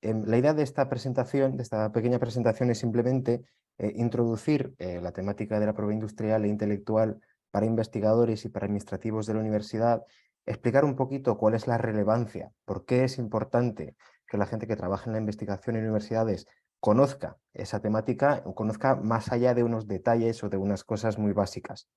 La idea de esta presentación, de esta pequeña presentación, es simplemente introducir la temática de la propiedad industrial e intelectual para investigadores y para administrativos de la universidad, explicar un poquito cuál es la relevancia, por qué es importante que la gente que trabaja en la investigación en universidades conozca esa temática, o conozca más allá de unos detalles o de unas cosas muy básicas.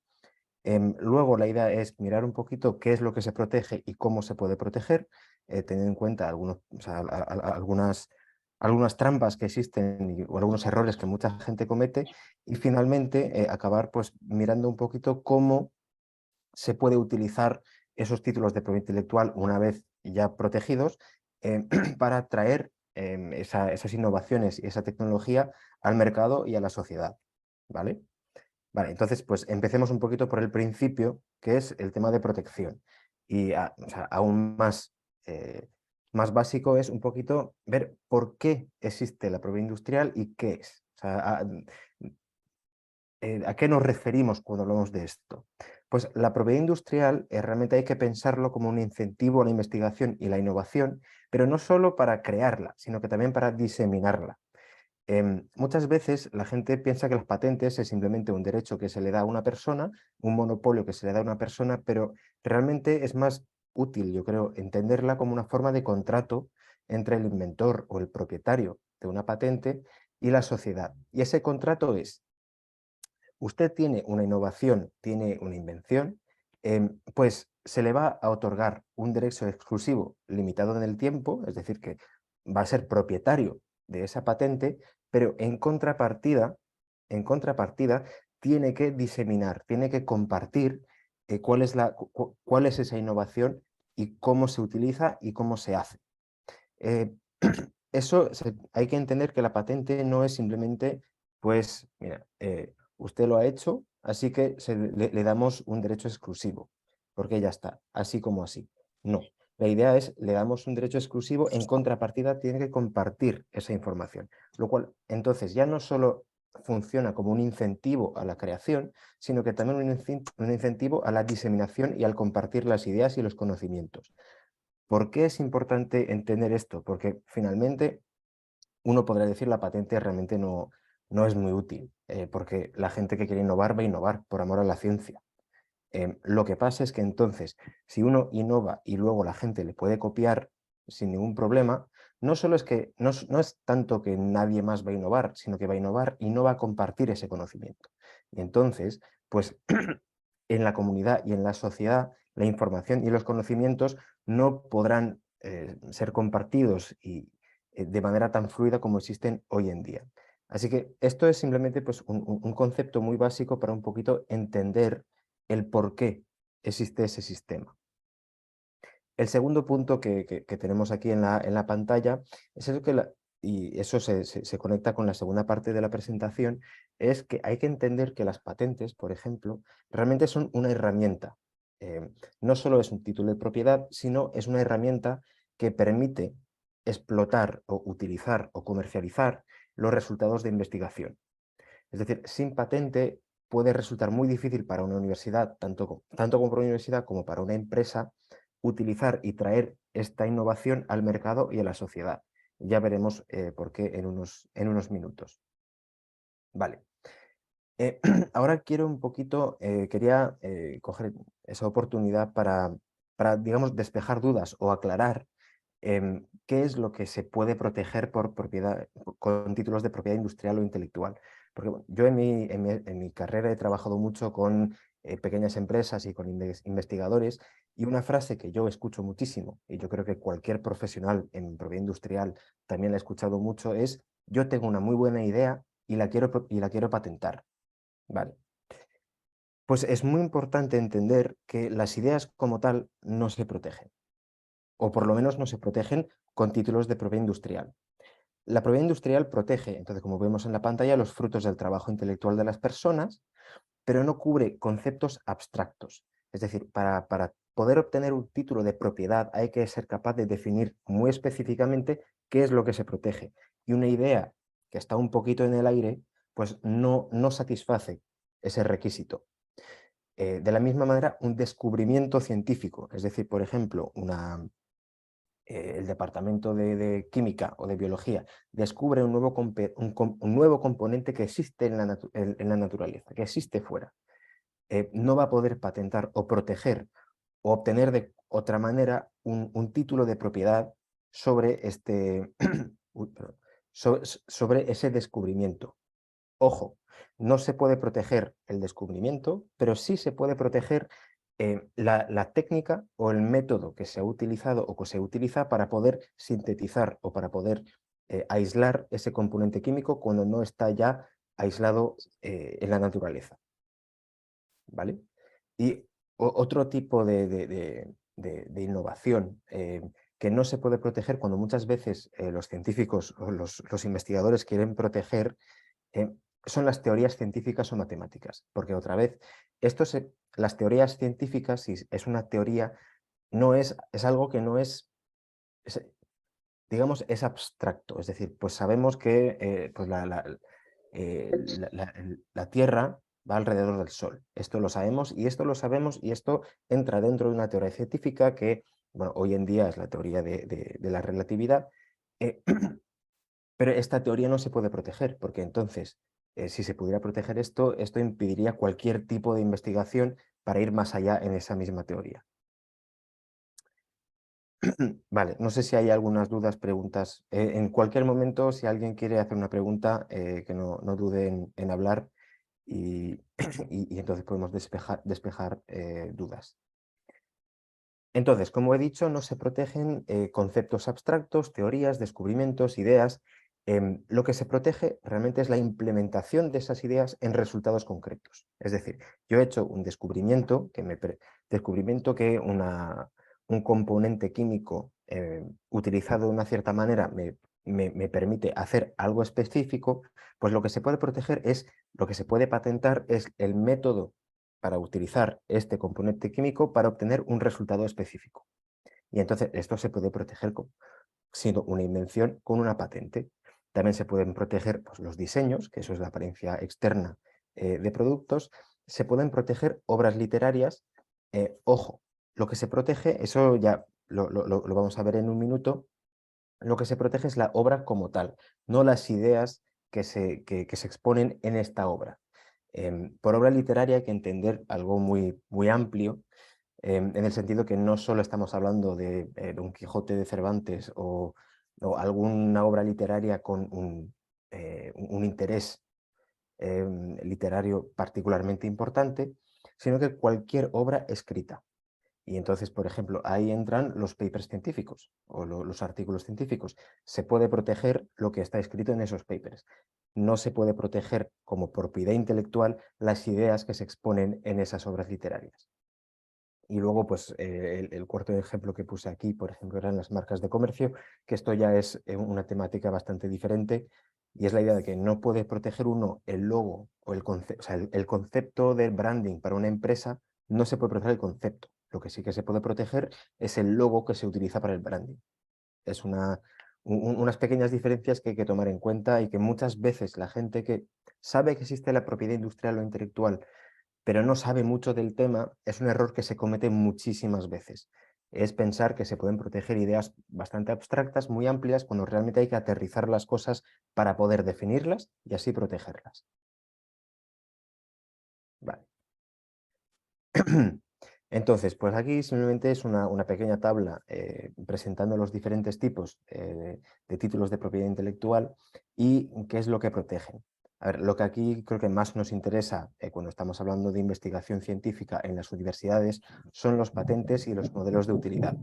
Luego la idea es mirar un poquito qué es lo que se protege y cómo se puede proteger, teniendo en cuenta algunos, o sea, algunas trampas que existen o algunos errores que mucha gente comete, y finalmente acabar pues mirando un poquito cómo se puede utilizar esos títulos de propiedad intelectual una vez ya protegidos para traer esas innovaciones y esa tecnología al mercado y a la sociedad, ¿vale? Vale, entonces pues empecemos un poquito por el principio, que es el tema de protección. Y o sea, aún más básico es un poquito ver por qué existe la propiedad industrial y qué es. O sea, ¿a qué nos referimos cuando hablamos de esto? Pues la propiedad industrial realmente hay que pensarlo como un incentivo a la investigación y la innovación, pero no solo para crearla, sino que también para diseminarla. Muchas veces la gente piensa que las patentes es simplemente un derecho que se le da a una persona, un monopolio que se le da a una persona, pero realmente es más útil, yo creo, entenderla como una forma de contrato entre el inventor o el propietario de una patente y la sociedad. Y ese contrato es: usted tiene una innovación, tiene una invención, pues se le va a otorgar un derecho exclusivo limitado en el tiempo, es decir, que va a ser propietario de esa patente, pero en contrapartida tiene que diseminar, tiene que compartir cuál es esa innovación y cómo se utiliza y cómo se hace. Eh, hay que entender que la patente no es simplemente, pues, mira, usted lo ha hecho, así que le damos un derecho exclusivo, porque ya está, así como así. No, la idea es, le damos un derecho exclusivo, en contrapartida tiene que compartir esa información, lo cual entonces ya no solo funciona como un incentivo a la creación, sino que también un incentivo a la diseminación y al compartir las ideas y los conocimientos. ¿Por qué es importante entender esto? Porque finalmente uno podrá decir la patente realmente no es muy útil, porque la gente que quiere innovar va a innovar por amor a la ciencia. Lo que pasa es que entonces, si uno innova y luego la gente le puede copiar sin ningún problema, no solo es que no es tanto que nadie más va a innovar, sino que va a innovar y no va a compartir ese conocimiento. Y entonces, pues en la comunidad y en la sociedad, la información y los conocimientos no podrán ser compartidos de manera tan fluida como existen hoy en día. Así que esto es simplemente pues, un concepto muy básico para un poquito entender el por qué existe ese sistema. El segundo punto que tenemos aquí en la pantalla es eso y eso se conecta con la segunda parte de la presentación, es que hay que entender que las patentes, por ejemplo, realmente son una herramienta. No solo es un título de propiedad, sino es una herramienta que permite explotar o utilizar o comercializar los resultados de investigación. Es decir, sin patente puede resultar muy difícil para una universidad, tanto como para una universidad como para una empresa, utilizar y traer esta innovación al mercado y a la sociedad. Ya veremos por qué en unos minutos. Vale. Ahora quiero un poquito, quería coger esa oportunidad para, digamos, despejar dudas o aclarar qué es lo que se puede proteger con títulos de propiedad industrial o intelectual. Porque bueno, yo en mi carrera he trabajado mucho con pequeñas empresas y con investigadores, y una frase que yo escucho muchísimo, y yo creo que cualquier profesional en propiedad industrial también la ha escuchado mucho, es: yo tengo una muy buena idea y la quiero patentar. Vale. Pues es muy importante entender que las ideas como tal no se protegen, o por lo menos no se protegen con títulos de propiedad industrial. La propiedad industrial protege, entonces, como vemos en la pantalla, los frutos del trabajo intelectual de las personas, pero no cubre conceptos abstractos. Es decir, para poder obtener un título de propiedad hay que ser capaz de definir muy específicamente qué es lo que se protege. Y una idea que está un poquito en el aire, pues no satisface ese requisito. De la misma manera, un descubrimiento científico, es decir, por ejemplo, el departamento de química o de biología descubre un nuevo componente que existe en la naturaleza, que existe fuera, no va a poder patentar o proteger o obtener de otra manera un título de propiedad sobre, sobre ese descubrimiento. Ojo, no se puede proteger el descubrimiento, pero sí se puede proteger la técnica o el método que se ha utilizado o que se utiliza para poder sintetizar o para poder aislar ese componente químico cuando no está ya aislado en la naturaleza. ¿Vale? Y otro tipo de innovación que no se puede proteger cuando muchas veces los científicos o los investigadores quieren proteger eh, son las teorías científicas o matemáticas, porque otra vez, las teorías científicas, si es una teoría, es algo que no es, digamos, es abstracto, es decir, pues sabemos que pues la Tierra va alrededor del Sol, esto lo sabemos y esto entra dentro de una teoría científica que, bueno, hoy en día es la teoría de la relatividad, eh, pero esta teoría no se puede proteger, porque entonces, si se pudiera proteger esto, esto impediría cualquier tipo de investigación para ir más allá en esa misma teoría. Vale, no sé si hay algunas dudas, preguntas. En cualquier momento, si alguien quiere hacer una pregunta, que no dude en hablar y, y entonces podemos despejar dudas. Entonces, como he dicho, no se protegen conceptos abstractos, teorías, descubrimientos, ideas. Lo que se protege realmente es la implementación de esas ideas en resultados concretos. Es decir, yo he hecho un descubrimiento descubrimiento que un componente químico utilizado de una cierta manera me permite hacer algo específico, pues lo que se puede proteger es, lo que se puede patentar es el método para utilizar este componente químico para obtener un resultado específico. Y entonces esto se puede proteger siendo una invención con una patente. También se pueden proteger pues, los diseños, que eso es la apariencia externa de productos. Se pueden proteger obras literarias. Ojo, lo que se protege, eso ya lo vamos a ver en un minuto, lo que se protege es la obra como tal, no las ideas que se exponen en esta obra. Por obra literaria hay que entender algo muy amplio, en el sentido que no solo estamos hablando de Don Quijote de Cervantes o alguna obra literaria con un interés literario particularmente importante, sino que cualquier obra escrita. Y entonces, por ejemplo, ahí entran los papers científicos o los artículos científicos. Se puede proteger lo que está escrito en esos papers. No se puede proteger como propiedad intelectual las ideas que se exponen en esas obras literarias. Y luego, pues, el cuarto ejemplo que puse aquí, por ejemplo, eran las marcas de comercio, que esto ya es una temática bastante diferente, y es la idea de que no puede proteger uno el logo o o sea, el concepto del branding para una empresa, no se puede proteger el concepto. Lo que sí que se puede proteger es el logo que se utiliza para el branding. Es unas pequeñas diferencias que hay que tomar en cuenta y que muchas veces la gente que sabe que existe la propiedad industrial o intelectual pero no sabe mucho del tema, es un error que se comete muchísimas veces. Es pensar que se pueden proteger ideas bastante abstractas, muy amplias, cuando realmente hay que aterrizar las cosas para poder definirlas y así protegerlas. Vale. Entonces, pues aquí simplemente es una pequeña tabla presentando los diferentes tipos de títulos de propiedad intelectual y qué es lo que protegen. A ver, lo que aquí creo que más nos interesa cuando estamos hablando de investigación científica en las universidades son los patentes y los modelos de utilidad.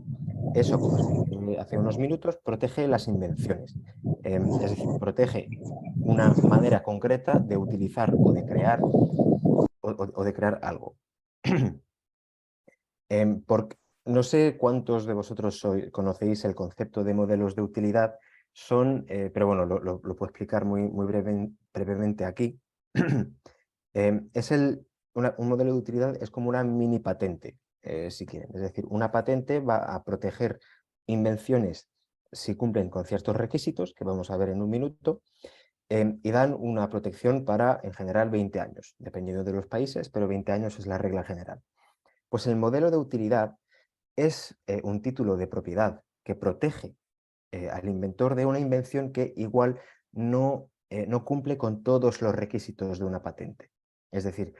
Eso, como expliqué hace unos minutos, protege las invenciones. Es decir, protege una manera concreta de utilizar o de crear o de crear algo. No sé cuántos de vosotros conocéis el concepto de modelos de utilidad, pero bueno, lo puedo explicar muy brevemente aquí. Un modelo de utilidad es como una mini patente, si quieren. Es decir, una patente va a proteger invenciones si cumplen con ciertos requisitos, que vamos a ver en un minuto, y dan una protección para, en general, 20 años, dependiendo de los países, pero 20 años es la regla general. Pues el modelo de utilidad es un título de propiedad que protege al inventor de una invención que igual no cumple con todos los requisitos de una patente. Es decir,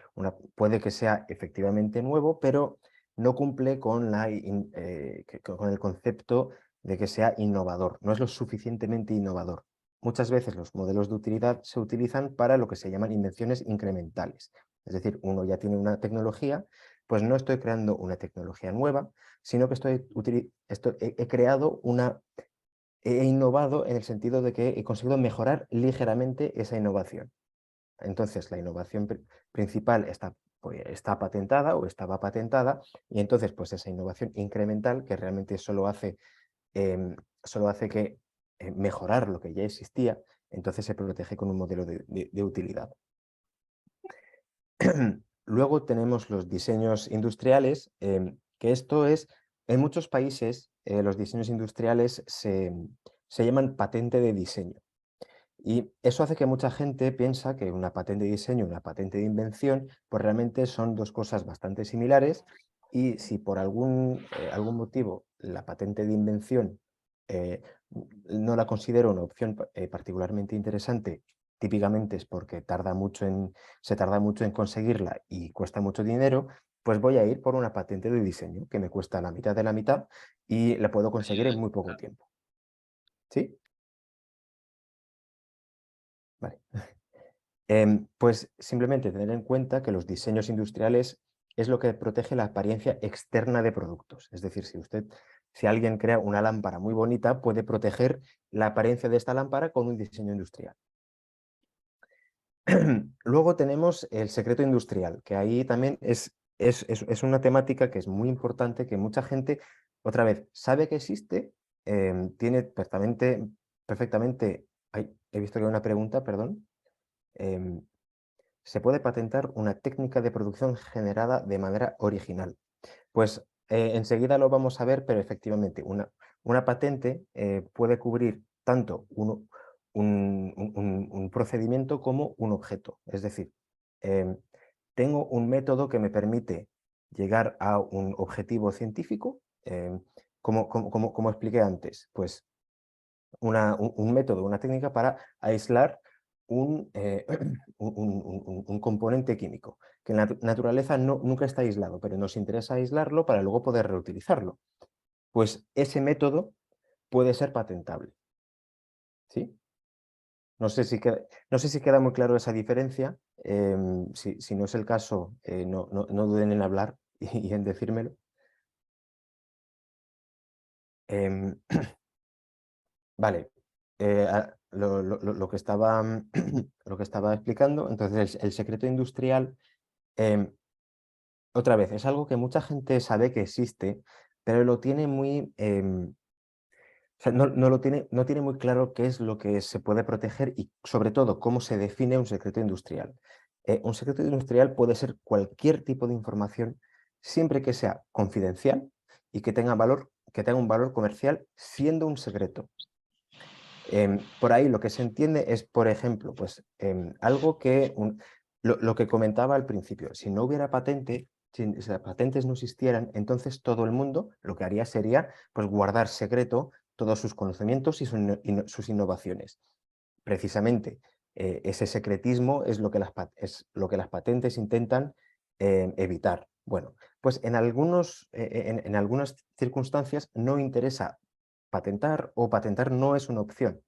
puede que sea efectivamente nuevo, pero no cumple con el concepto de que sea innovador, no es lo suficientemente innovador. Muchas veces los modelos de utilidad se utilizan para lo que se llaman invenciones incrementales. Es decir, uno ya tiene una tecnología, pues no estoy creando una tecnología nueva, sino que he creado he innovado en el sentido de que he conseguido mejorar ligeramente esa innovación. Entonces, la innovación principal está patentada o estaba patentada, y entonces pues esa innovación incremental, que realmente solo hace que mejorar lo que ya existía, entonces se protege con un modelo de utilidad. Luego tenemos los diseños industriales, que esto es, en muchos países los diseños industriales se llaman patente de diseño. Y eso hace que mucha gente piensa que una patente de diseño y una patente de invención, pues realmente son dos cosas bastante similares, y si por algún motivo la patente de invención no la considero una opción particularmente interesante, típicamente es porque se tarda mucho en conseguirla y cuesta mucho dinero, pues voy a ir por una patente de diseño que me cuesta la mitad de la mitad y la puedo conseguir en muy poco tiempo. ¿Sí? Vale. Pues simplemente tener en cuenta que los diseños industriales es lo que protege la apariencia externa de productos. Es decir, si alguien crea una lámpara muy bonita, puede proteger la apariencia de esta lámpara con un diseño industrial. Luego tenemos el secreto industrial, que ahí también es una temática que es muy importante, que mucha gente, otra vez, sabe que existe, tiene perfectamente... Ay, he visto que hay una pregunta, perdón. Em, Se puede patentar una técnica de producción generada de manera original. Pues enseguida lo vamos a ver, pero efectivamente una patente puede cubrir tanto un procedimiento como un objeto. Es decir, tengo un método que me permite llegar a un objetivo científico, como expliqué antes, pues un método, una técnica para aislar un componente químico, que en la naturaleza nunca está aislado, pero nos interesa aislarlo para luego poder reutilizarlo. Pues ese método puede ser patentable. ¿Sí? No sé si queda muy claro esa diferencia. Si no es el caso, no duden en hablar y en decírmelo. Em, Vale, lo que estaba, lo que estaba explicando, entonces el secreto industrial, em, otra vez, es algo que mucha gente sabe que existe, pero lo tiene o sea, no tiene muy claro qué es lo que se puede proteger y sobre todo cómo se define un secreto industrial. Un secreto industrial puede ser cualquier tipo de información siempre que sea confidencial y que tenga un valor comercial siendo un secreto. Por ahí lo que se entiende es, por ejemplo, pues, algo lo que comentaba al principio, si no hubiera patente, si las patentes no existieran, entonces todo el mundo lo que haría sería pues, guardar secreto todos sus conocimientos y sus innovaciones. Precisamente, ese secretismo es es lo que las patentes intentan evitar. Bueno, pues en algunas circunstancias no interesa patentar, o patentar no es una opción.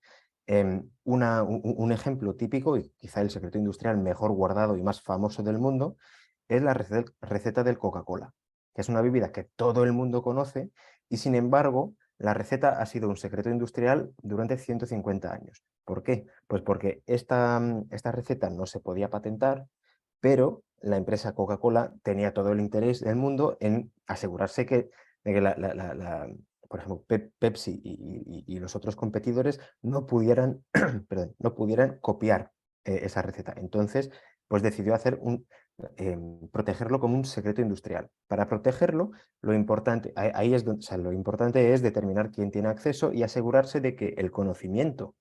Un ejemplo típico, y quizá el secreto industrial mejor guardado y más famoso del mundo, es la receta del Coca-Cola, que es una bebida que todo el mundo conoce y sin embargo la receta ha sido un secreto industrial durante 150 años. ¿Por qué? Pues porque esta receta no se podía patentar, pero la empresa Coca-Cola tenía todo el interés del mundo en asegurarse de que por ejemplo, Pepsi y los otros competidores no pudieran, perdón, no pudieran copiar esa receta. Entonces, pues decidió protegerlo como un secreto industrial. Para protegerlo, ahí es donde, o sea, lo importante es determinar quién tiene acceso y asegurarse de que el conocimiento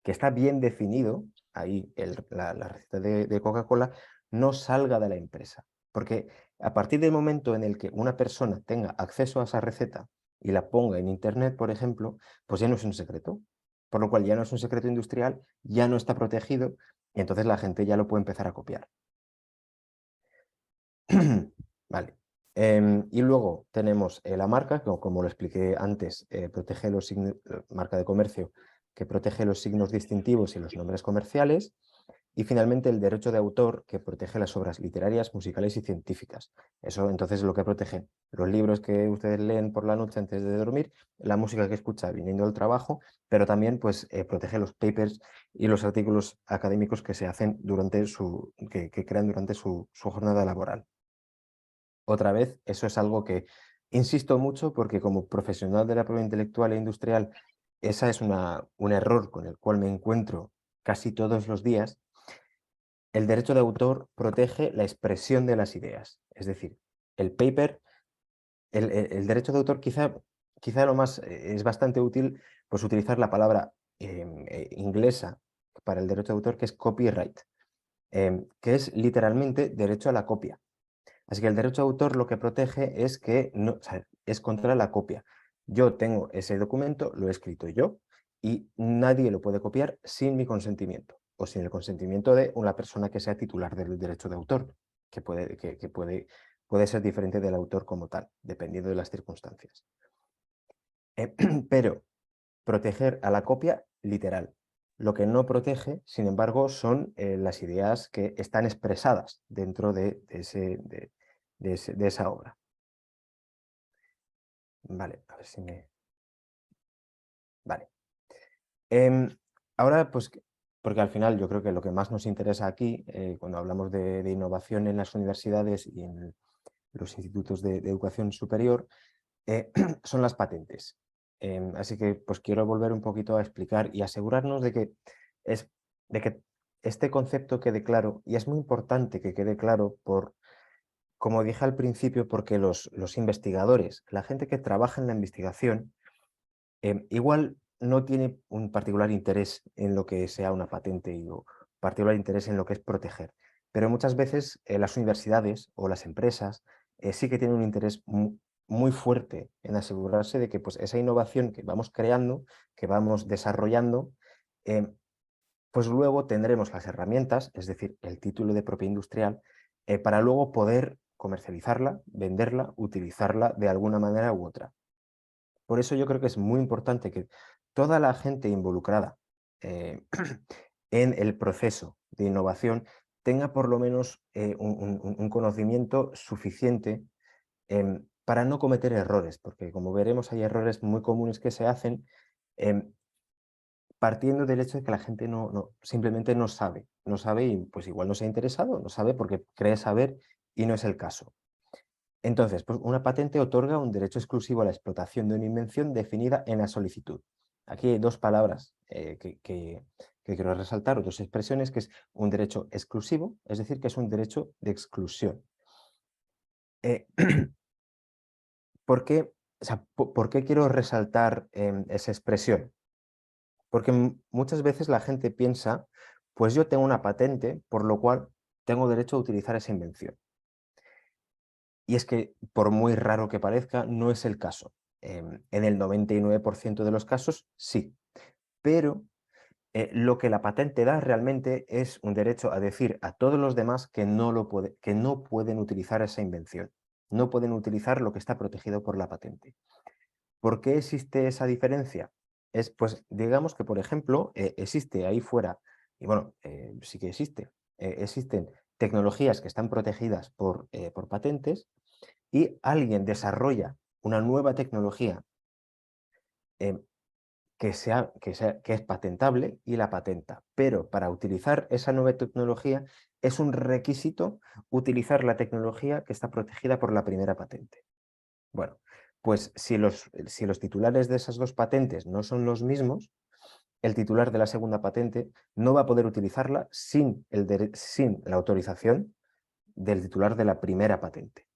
que está bien definido, ahí la receta de Coca-Cola, no salga de la empresa. Porque a partir del momento en el que una persona tenga acceso a esa receta y la ponga en Internet, por ejemplo, pues ya no es un secreto. Por lo cual ya no es un secreto industrial, ya no está protegido y entonces la gente ya lo puede empezar a copiar. Vale. Y luego tenemos la marca, que como lo expliqué antes, protege los signos, marca de comercio, que protege los signos distintivos y los nombres comerciales. Y finalmente el derecho de autor, que protege las obras literarias, musicales y científicas. Eso entonces es lo que protege los libros que ustedes leen por la noche antes de dormir, la música que escucha viniendo del trabajo, pero también pues, protege los papers y los artículos académicos que se hacen durante que crean durante su jornada laboral. Otra vez, eso es algo que insisto mucho porque como profesional de la propiedad intelectual e industrial, esa es un error con el cual me encuentro casi todos los días. El derecho de autor protege la expresión de las ideas. Es decir, el paper, el derecho de autor quizá lo más es bastante útil pues utilizar la palabra inglesa para el derecho de autor que es copyright, que es literalmente derecho a la copia. Así que el derecho de autor lo que protege es que no, o sea, es contra la copia. Yo tengo ese documento, lo he escrito yo y nadie lo puede copiar sin mi consentimiento o sin el consentimiento de una persona que sea titular del derecho de autor, puede ser diferente del autor como tal, dependiendo de las circunstancias. Pero proteger a la copia literal. Lo que no protege, sin embargo, son las ideas que están expresadas dentro de esa obra. Vale, a ver si me... Vale. Ahora, pues, porque al final yo creo que lo que más nos interesa aquí, cuando hablamos de innovación en las universidades y en los institutos de educación superior, son las patentes. Así que pues quiero volver un poquito a explicar y asegurarnos es, de que este concepto quede claro, y es muy importante que quede claro como dije al principio, porque los investigadores, la gente que trabaja en la investigación, igual no tiene un particular interés en lo que sea una patente y o particular interés en lo que es proteger. Pero muchas veces las universidades o las empresas sí que tienen un interés muy fuerte en asegurarse de que pues, esa innovación que vamos creando, que vamos desarrollando, pues luego tendremos las herramientas, es decir, el título de propiedad industrial, para luego poder comercializarla, venderla, utilizarla de alguna manera u otra. Por eso yo creo que es muy importante que toda la gente involucrada en el proceso de innovación tenga por lo menos un conocimiento suficiente para no cometer errores, porque como veremos hay errores muy comunes que se hacen em, partiendo del hecho de que la gente simplemente no sabe y pues igual no se ha interesado, no sabe porque cree saber y no es el caso. Entonces, pues una patente otorga un derecho exclusivo a la explotación de una invención definida en la solicitud. Aquí hay dos palabras que quiero resaltar, o dos expresiones, que es un derecho exclusivo, es decir, que es un derecho de exclusión. Eh, ¿Por qué, o sea, por qué quiero resaltar esa expresión? Porque muchas veces la gente piensa, pues yo tengo una patente, por lo cual tengo derecho a utilizar esa invención. Y es que, por muy raro que parezca, no es el caso. En el 99% de los casos, sí. Pero lo que la patente da realmente es un derecho a decir a todos los demás que no pueden utilizar esa invención. No pueden utilizar lo que está protegido por la patente. ¿Por qué existe esa diferencia? Pues digamos que, por ejemplo, existe ahí fuera, y bueno, sí que existen tecnologías que están protegidas por patentes y alguien desarrolla una nueva tecnología eh, que es patentable y la patenta. Pero para utilizar esa nueva tecnología es un requisito utilizar la tecnología que está protegida por la primera patente. Bueno, pues si los titulares de esas dos patentes no son los mismos, el titular de la segunda patente no va a poder utilizarla sin la autorización del titular de la primera patente.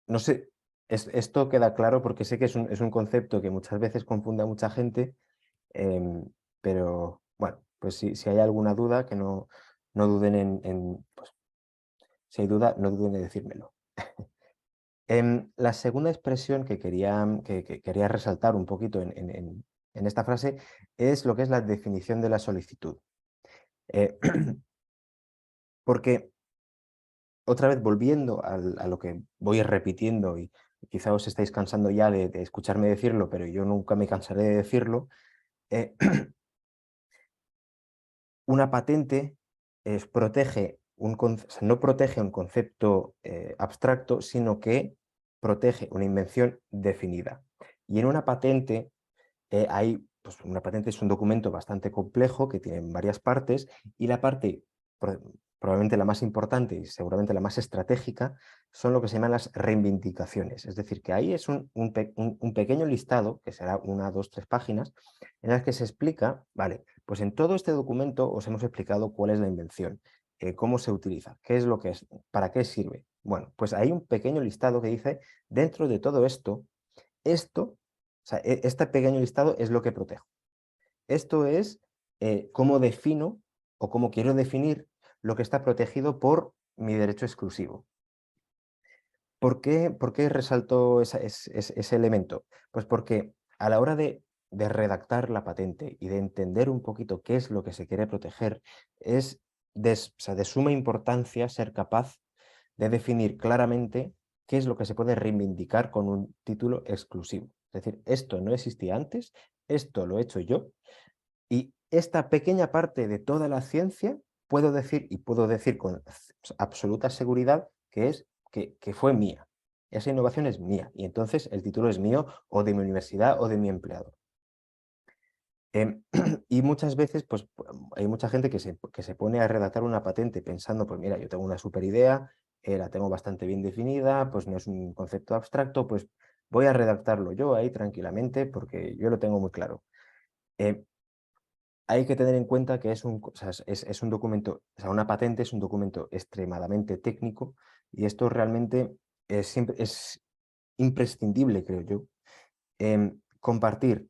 No sé, esto queda claro porque sé que es un concepto que muchas veces confunde a mucha gente, em, pero bueno, pues si hay alguna duda, que no duden pues, si hay duda, no duden en decírmelo. La segunda expresión que quería resaltar un poquito en esta frase es lo que es la definición de la solicitud. Eh, porque, otra vez volviendo a lo que voy repitiendo, y quizá os estáis cansando ya de escucharme decirlo, pero yo nunca me cansaré de decirlo, eh, una patente protege o sea, no protege un concepto abstracto, sino que protege una invención definida. Y en una patente pues una patente es un documento bastante complejo que tiene varias partes, y la parte probablemente la más importante y seguramente la más estratégica son lo que se llaman las reivindicaciones. Es decir, que ahí es un pequeño listado, que será 1, 2, 3 páginas, en las que se explica, vale, pues en todo este documento os hemos explicado cuál es la invención, cómo se utiliza, qué es lo que es, para qué sirve. Bueno, pues hay un pequeño listado que dice, dentro de todo esto, o sea, este pequeño listado es lo que protejo. Esto es cómo defino o cómo quiero definir lo que está protegido por mi derecho exclusivo. Por qué resalto ese elemento? Pues porque a la hora de redactar la patente y de entender un poquito qué es lo que se quiere proteger, es o sea, de suma importancia ser capaz de definir claramente qué es lo que se puede reivindicar con un título exclusivo. Es decir, esto no existía antes, esto lo he hecho yo, y esta pequeña parte de toda la ciencia puedo decir, y puedo decir con absoluta seguridad, que fue mía. Esa innovación es mía, y entonces el título es mío, o de mi universidad, o de mi empleador. Y muchas veces, pues, hay mucha gente que se pone a redactar una patente pensando, pues mira, yo tengo una super idea, la tengo bastante bien definida, pues no es un concepto abstracto, pues voy a redactarlo yo ahí tranquilamente porque yo lo tengo muy claro. Eh, Hay que tener en cuenta que o sea, es un documento, o sea, una patente es un documento extremadamente técnico, y esto realmente es imprescindible, creo yo, compartir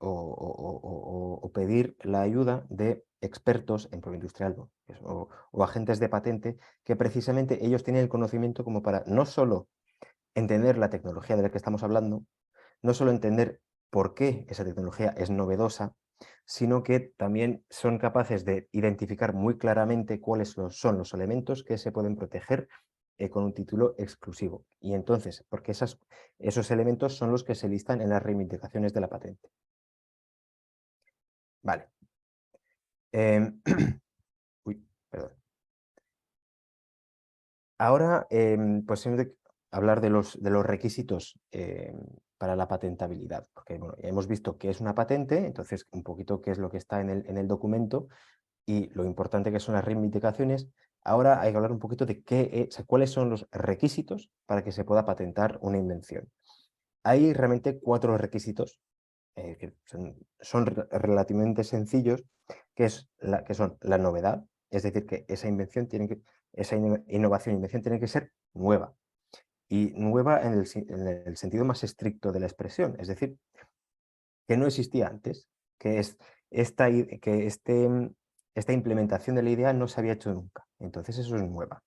o pedir la ayuda de expertos en prueba industrial, ¿no? O agentes de patente, que precisamente ellos tienen el conocimiento como para no solo entender la tecnología de la que estamos hablando, no solo entender por qué esa tecnología es novedosa, sino que también son capaces de identificar muy claramente cuáles son los elementos que se pueden proteger con un título exclusivo. Y entonces, porque esos elementos son los que se listan en las reivindicaciones de la patente. Vale. Uy, perdón. Ahora, pues hemos de hablar de los requisitos para la patentabilidad, porque bueno, ya hemos visto qué es una patente, entonces un poquito qué es lo que está en el documento y lo importante que son las reivindicaciones. Ahora hay que hablar un poquito de o sea, cuáles son los requisitos para que se pueda patentar una invención. Hay realmente 4 requisitos que son relativamente sencillos, que son la novedad, es decir, que esa invención esa innovación, invención tiene que ser nueva, y nueva en el sentido más estricto de la expresión, es decir, que no existía antes, que, es que esta implementación de la idea no se había hecho nunca, entonces eso es nueva.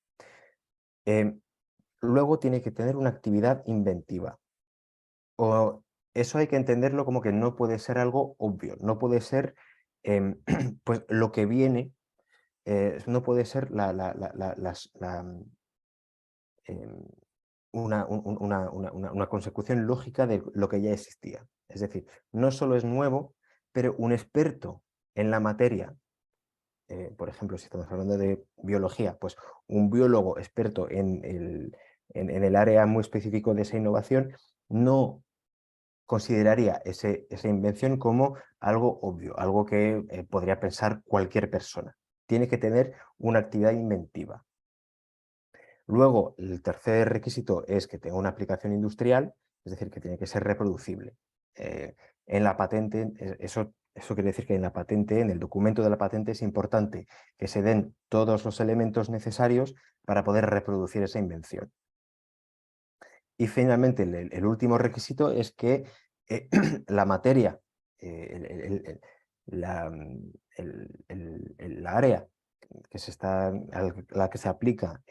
Em, Luego tiene que tener una actividad inventiva. O eso hay que entenderlo como que no puede ser algo obvio, no puede ser pues lo que viene, no puede ser em, una consecución lógica de lo que ya existía. Es decir, no solo es nuevo, pero un experto en la materia, por ejemplo, si estamos hablando de biología, pues un biólogo experto en el área muy específico de esa innovación, no consideraría esa invención como algo obvio, algo que podría pensar cualquier persona. Tiene que tener una actividad inventiva. Luego, el tercer requisito es que tenga una aplicación industrial, es decir, que tiene que ser reproducible. En la patente, eso quiere decir que en la patente, en el documento de la patente, es importante que se den todos los elementos necesarios para poder reproducir esa invención. Y finalmente, el último requisito es que la materia, la, la área a la que se aplica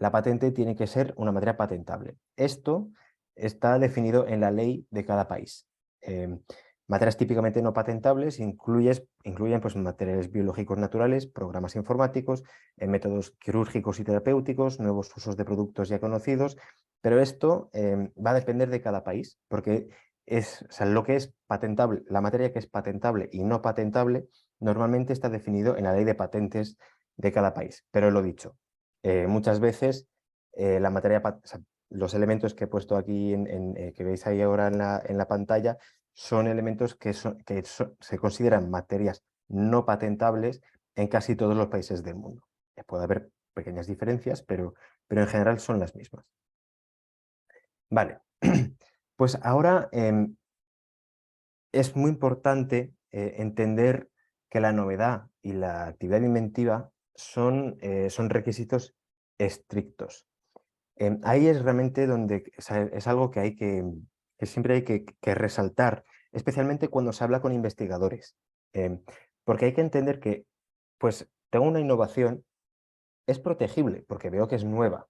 la patente tiene que ser una materia patentable. Esto está definido en la ley de cada país. Materias típicamente no patentables incluyen pues, materiales biológicos naturales, programas informáticos, métodos quirúrgicos y terapéuticos, nuevos usos de productos ya conocidos, pero esto va a depender de cada país, porque o sea, lo que es patentable, la materia que es patentable y no patentable, normalmente está definido en la ley de patentes de cada país. Pero lo dicho, muchas veces la materia, o sea, los elementos que he puesto aquí, que veis ahí ahora en la pantalla, son elementos que se consideran materias no patentables en casi todos los países del mundo. Puede haber pequeñas diferencias, pero en general son las mismas. Vale, pues ahora es muy importante entender que la novedad y la actividad inventiva son requisitos estrictos. Ahí es realmente donde es algo que siempre hay que resaltar, especialmente cuando se habla con investigadores. Porque hay que entender que, pues, tengo una innovación, es protegible, porque veo que es nueva,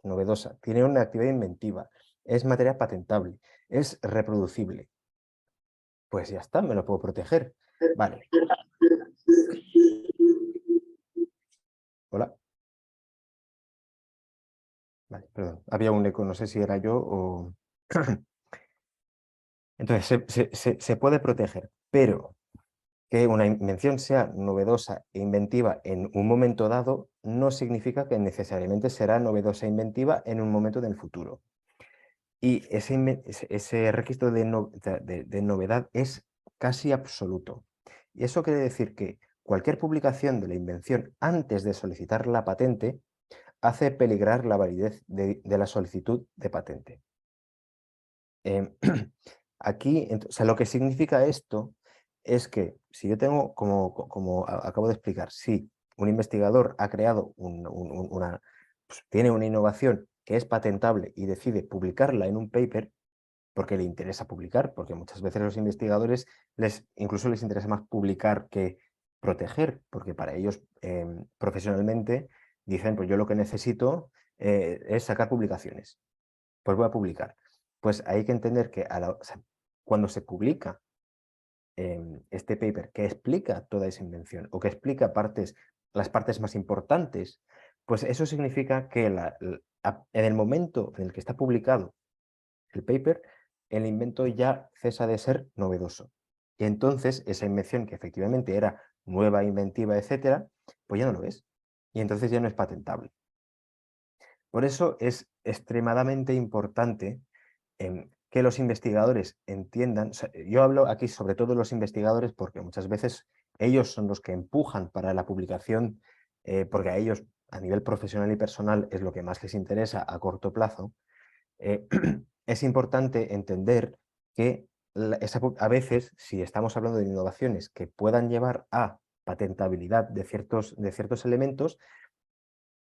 novedosa, tiene una actividad inventiva, es materia patentable, es reproducible. Pues ya está, me lo puedo proteger. Vale. Hola. Vale, perdón. Había un eco, no sé si era yo o... Entonces, se puede proteger, pero que una invención sea novedosa e inventiva en un momento dado no significa que necesariamente será novedosa e inventiva en un momento del futuro. Y ese requisito de novedad es casi absoluto. Y eso quiere decir que cualquier publicación de la invención antes de solicitar la patente hace peligrar la validez de la solicitud de patente. Aquí, o sea, lo que significa esto es que si yo tengo, como acabo de explicar, si un investigador ha creado pues, tiene una innovación que es patentable y decide publicarla en un paper, porque le interesa publicar, porque muchas veces a los investigadores incluso les interesa más publicar que proteger, porque para ellos profesionalmente dicen, pues yo lo que necesito es sacar publicaciones, pues voy a publicar. Pues hay que entender que o sea, cuando se publica este paper que explica toda esa invención o que explica las partes más importantes, pues eso significa que en el momento en el que está publicado el paper, el invento ya cesa de ser novedoso. Y entonces esa invención que efectivamente era nueva, inventiva, etcétera, pues ya no lo es. Y entonces ya no es patentable. Por eso es extremadamente importante que los investigadores entiendan, o sea, yo hablo aquí sobre todo de los investigadores porque muchas veces ellos son los que empujan para la publicación, porque a ellos a nivel profesional y personal es lo que más les interesa a corto plazo. Es importante entender que a veces, si estamos hablando de innovaciones que puedan llevar a patentabilidad de ciertos elementos,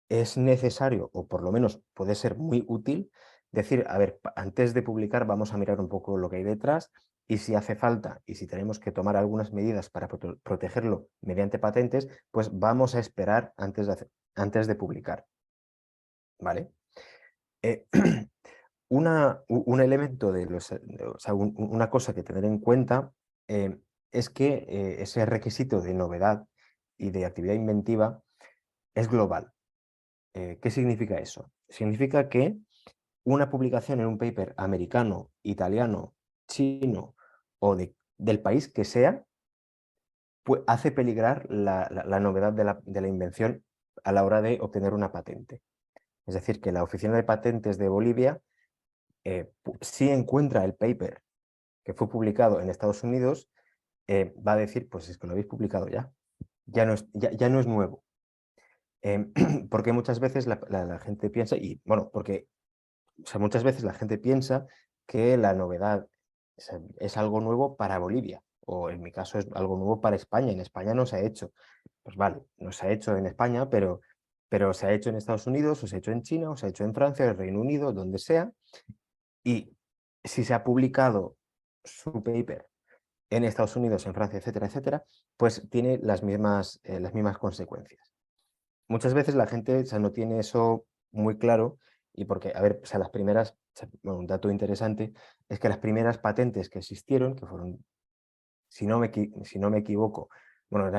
es necesario, o por lo menos puede ser muy útil, decir, a ver, antes de publicar vamos a mirar un poco lo que hay detrás y si hace falta y si tenemos que tomar algunas medidas para protegerlo mediante patentes, pues vamos a esperar antes de publicar. ¿Vale? Eh, un elemento o sea, una cosa que tener en cuenta es que ese requisito de novedad y de actividad inventiva es global. ¿Qué significa eso? Significa que una publicación en un paper americano, italiano, chino o del país que sea, pues hace peligrar la novedad de la invención a la hora de obtener una patente. Es decir, que la Oficina de Patentes de Bolivia si encuentra el paper que fue publicado en Estados Unidos, va a decir, pues es que lo habéis publicado ya no es nuevo. Porque muchas veces la gente piensa, y bueno, porque o sea, muchas veces la gente piensa que la novedad es algo nuevo para Bolivia, o en mi caso es algo nuevo para España. En España no se ha hecho. Pues vale, no se ha hecho en España, pero se ha hecho en Estados Unidos, o se ha hecho en China, o se ha hecho en Francia, en el Reino Unido, donde sea. Y si se ha publicado su paper en Estados Unidos, en Francia, etcétera, etcétera, pues tiene las mismas consecuencias. Muchas veces la gente no tiene eso muy claro y porque, a ver, o sea, las primeras, bueno, un dato interesante es que las primeras patentes que existieron, que fueron, si no me equivoco, bueno,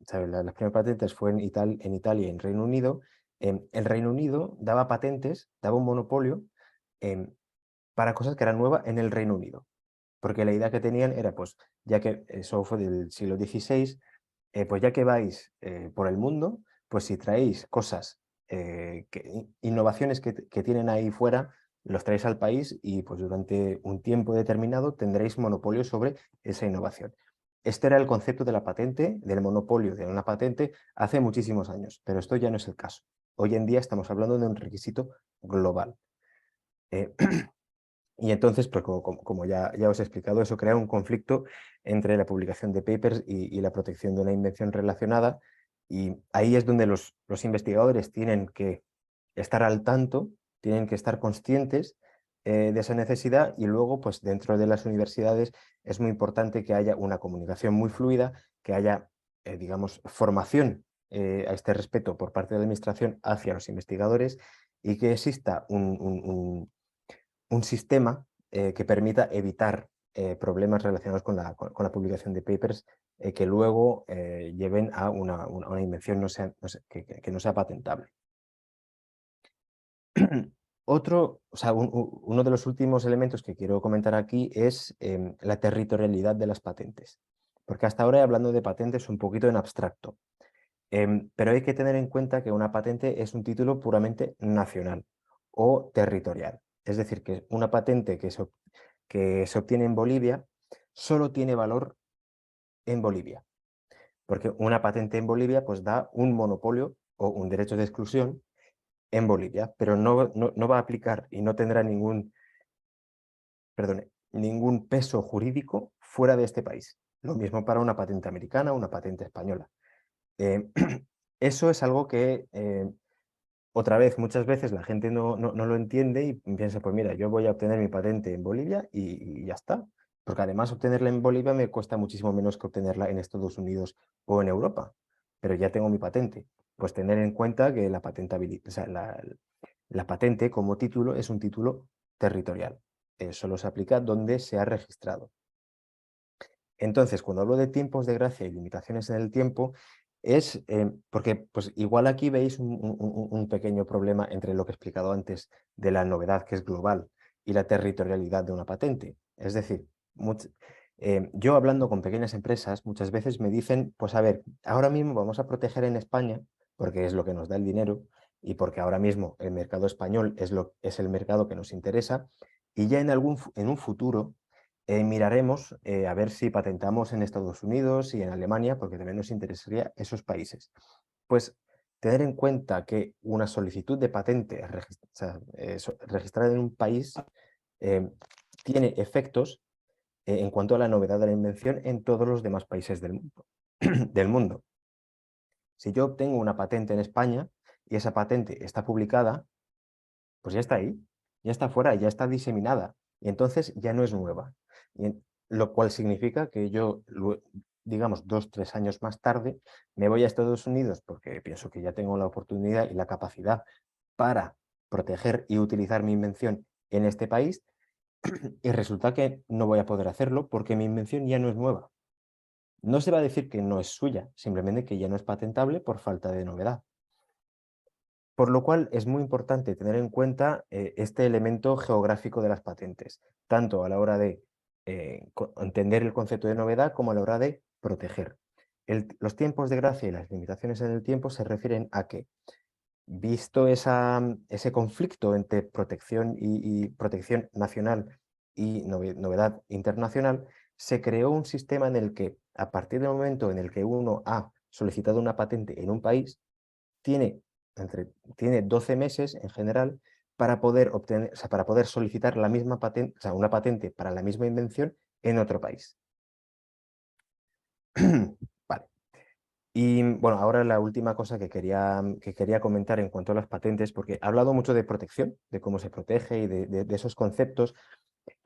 ¿sabes? Las primeras patentes fue en Italia y en Reino Unido. El Reino Unido daba patentes, daba un monopolio em, para cosas que eran nuevas en el Reino Unido. Porque la idea que tenían era, pues, ya que eso fue del siglo XVI, pues ya que vais por el mundo, pues si traéis cosas, innovaciones que tienen ahí fuera, los traéis al país y pues durante un tiempo determinado tendréis monopolio sobre esa innovación. Este era el concepto de la patente, del monopolio de una patente hace muchísimos años, pero esto ya no es el caso. Hoy en día estamos hablando de un requisito global. Eh, y entonces, pues como ya os he explicado, eso crea un conflicto entre la publicación de papers y la protección de una invención relacionada. Y ahí es donde los investigadores tienen que estar al tanto, tienen que estar conscientes de esa necesidad y luego, pues dentro de las universidades es muy importante que haya una comunicación muy fluida, que haya, digamos, formación a este respecto por parte de la administración hacia los investigadores y que exista un sistema que permita evitar problemas relacionados con la publicación de papers que luego lleven a una invención que no sea patentable. O sea, uno de los últimos elementos que quiero comentar aquí es la territorialidad de las patentes, porque hasta ahora hablando de patentes un poquito en abstracto, pero hay que tener en cuenta que una patente es un título puramente nacional o territorial. Es decir, que una patente que se obtiene en Bolivia solo tiene valor en Bolivia, porque una patente en Bolivia pues da un monopolio o un derecho de exclusión en Bolivia, pero no va a aplicar y no tendrá ningún peso jurídico fuera de este país. Lo mismo para una patente americana o una patente española. Eh, eso es algo que otra vez, muchas veces la gente no lo entiende y piensa, pues mira, yo voy a obtener mi patente en Bolivia y ya está. Porque además obtenerla en Bolivia me cuesta muchísimo menos que obtenerla en Estados Unidos o en Europa. Pero ya tengo mi patente. Pues tener en cuenta que o sea, la patente como título es un título territorial. Solo se aplica donde se ha registrado. Entonces, cuando hablo de tiempos de gracia y limitaciones en el tiempo, es porque pues, igual aquí veis un pequeño problema entre lo que he explicado antes de la novedad que es global y la territorialidad de una patente. Es decir, yo hablando con pequeñas empresas, muchas veces me dicen, pues a ver, ahora mismo vamos a proteger en España, porque es lo que nos da el dinero y porque ahora mismo el mercado español es el mercado que nos interesa, y ya en un futuro miraremos a ver si patentamos en Estados Unidos y en Alemania, porque también nos interesaría esos países. Pues tener en cuenta que una solicitud de patente registrada en un país eh, tiene efectos en cuanto a la novedad de la invención en todos los demás países del mundo. del mundo. Si yo obtengo una patente en España y esa patente está publicada, pues ya está ahí, ya está fuera, ya está diseminada y entonces ya no es nueva. Lo cual significa que yo, digamos, 2 o 3 años más tarde, me voy a Estados Unidos porque pienso que ya tengo la oportunidad y la capacidad para proteger y utilizar mi invención en este país y resulta que no voy a poder hacerlo porque mi invención ya no es nueva. No se va a decir que no es suya, simplemente que ya no es patentable por falta de novedad. Por lo cual es muy importante tener en cuenta este elemento geográfico de las patentes, tanto a la hora de entender el concepto de novedad como a la hora de proteger. Los tiempos de gracia y las limitaciones en el tiempo se refieren a que, visto ese conflicto entre protección y protección nacional y novedad internacional, se creó un sistema en el que, a partir del momento en el que uno ha solicitado una patente en un país, tiene, tiene 12 meses en general para poder obtener, o sea, para poder solicitar la misma patente, o sea, una patente para la misma invención en otro país. Vale. Y bueno, ahora la última cosa que quería comentar en cuanto a las patentes, porque he hablado mucho de protección, de cómo se protege y de esos conceptos,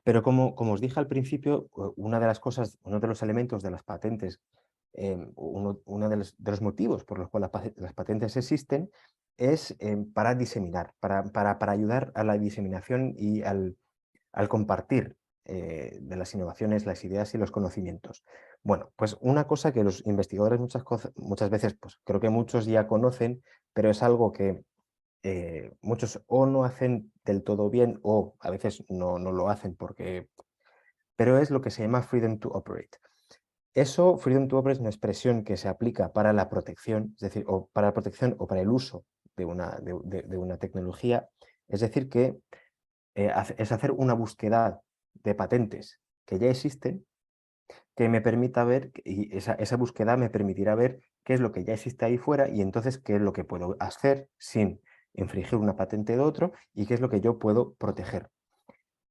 pero como os dije al principio, una de las cosas, uno de los elementos de las patentes, uno de los motivos por los cuales las patentes existen, es para diseminar, para ayudar a la diseminación y al compartir de las innovaciones, las ideas y los conocimientos. Bueno, pues una cosa que los investigadores muchas veces, pues creo que muchos ya conocen, pero es algo que muchos o no hacen del todo bien o a veces no lo hacen pero es lo que se llama Freedom to Operate. Eso, Freedom to Operate, es una expresión que se aplica para la protección, es decir, o para la protección o para el uso de una tecnología, es decir, que es hacer una búsqueda de patentes que ya existen, que me permita ver, y esa búsqueda me permitirá ver qué es lo que ya existe ahí fuera y entonces qué es lo que puedo hacer sin infringir una patente de otro y qué es lo que yo puedo proteger.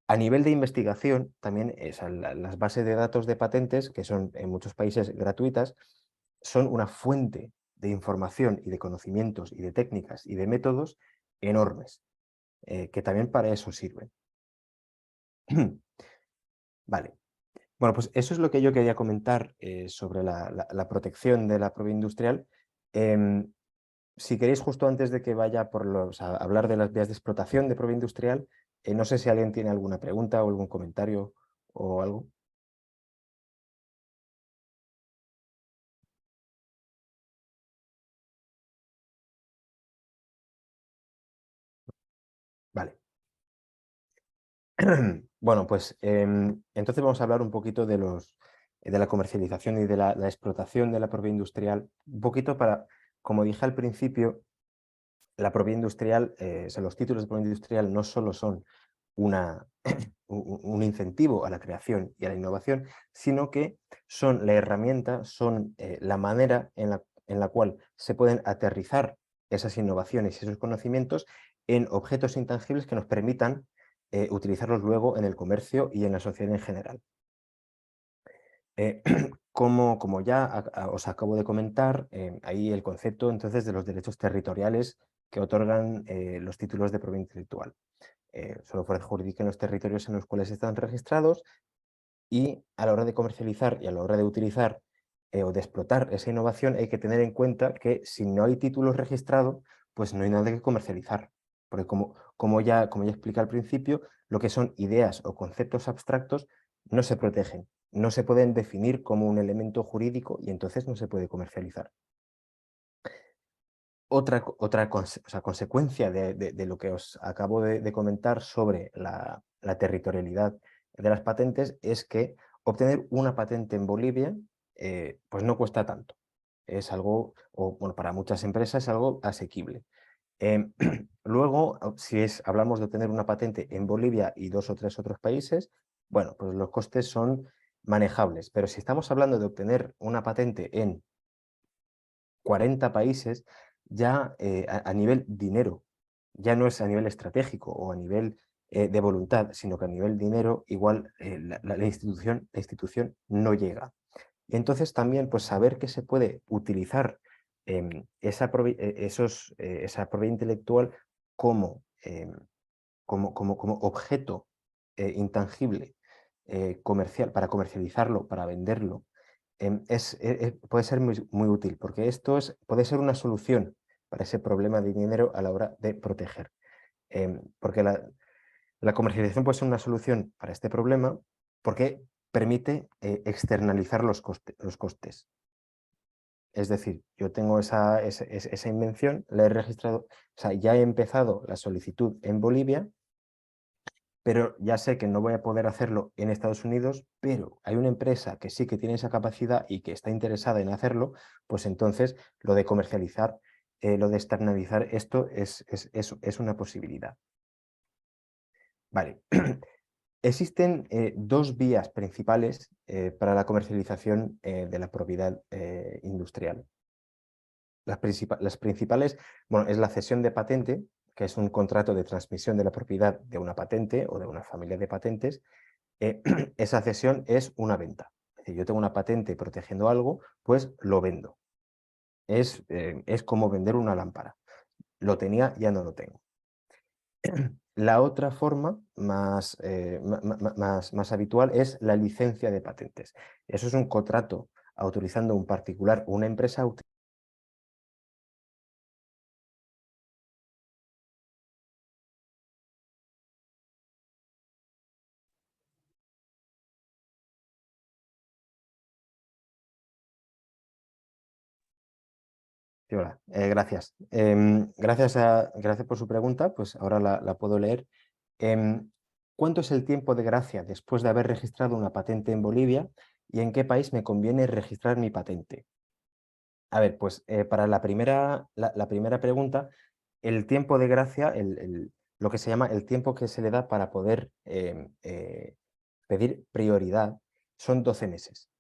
A nivel de investigación, también las bases de datos de patentes, que son en muchos países gratuitas, son una fuente de información y de conocimientos y de técnicas y de métodos enormes, que también para eso sirven. Vale. Bueno, pues eso es lo que yo quería comentar sobre la protección de la propiedad industrial. Em, si queréis, justo antes de que vaya a hablar de las vías de explotación de propiedad industrial, no sé si alguien tiene alguna pregunta o algún comentario o algo. Vale. Bueno, pues entonces vamos a hablar un poquito de la comercialización y de la explotación de la propiedad industrial. Un poquito para, como dije al principio, la propiedad industrial, o sea, los títulos de propiedad industrial no solo son una, un incentivo a la creación y a la innovación, sino que son la herramienta, son la manera en la cual se pueden aterrizar esas innovaciones y esos conocimientos en objetos intangibles que nos permitan utilizarlos luego en el comercio y en la sociedad en general. Como ya os acabo de comentar, ahí el concepto entonces de los derechos territoriales que otorgan los títulos de propiedad intelectual. Solo fuerza jurídica en los territorios en los cuales están registrados y a la hora de comercializar y a la hora de utilizar o de explotar esa innovación hay que tener en cuenta que si no hay títulos registrados, pues no hay nada que comercializar. Porque como ya expliqué al principio, lo que son ideas o conceptos abstractos no se protegen, no se pueden definir como un elemento jurídico y entonces no se puede comercializar. Otra consecuencia de lo que os acabo de comentar sobre la territorialidad de las patentes es que obtener una patente en Bolivia pues no cuesta tanto. Es algo, o bueno, para muchas empresas es algo asequible. Luego, si hablamos de obtener una patente en Bolivia y 2 o 3 otros países, bueno, pues los costes son manejables. Pero si estamos hablando de obtener una patente en 40 países, ya a nivel dinero, ya no es a nivel estratégico o a nivel de voluntad, sino que a nivel dinero igual la institución no llega. Y entonces también pues saber que se puede utilizar esa propiedad intelectual como, como objeto intangible comercial, para comercializarlo, para venderlo, puede ser muy útil, porque puede ser una solución para ese problema de dinero a la hora de proteger. Porque la comercialización puede ser una solución para este problema porque permite externalizar los costes. Es decir, yo tengo esa invención, la he registrado, o sea, ya he empezado la solicitud en Bolivia, pero ya sé que no voy a poder hacerlo en Estados Unidos, pero hay una empresa que sí que tiene esa capacidad y que está interesada en hacerlo, pues entonces lo de comercializar, lo de externalizar esto es una posibilidad. Vale. Existen dos vías principales para la comercialización de la propiedad industrial. Las principales, bueno, es la cesión de patente, que es un contrato de transmisión de la propiedad de una patente o de una familia de patentes. Esa cesión es una venta. Es decir, yo tengo una patente protegiendo algo, pues lo vendo. Es como vender una lámpara. Lo tenía, ya no lo tengo. La otra forma más habitual es la licencia de patentes. Eso es un contrato autorizando a un particular o una empresa Sí, hola, gracias. Gracias por su pregunta, pues ahora la puedo leer. Em, ¿Cuánto es el tiempo de gracia después de haber registrado una patente en Bolivia y en qué país me conviene registrar mi patente? A ver, pues para la primera pregunta, el tiempo de gracia, lo que se llama el tiempo que se le da para poder pedir prioridad, son 12 meses.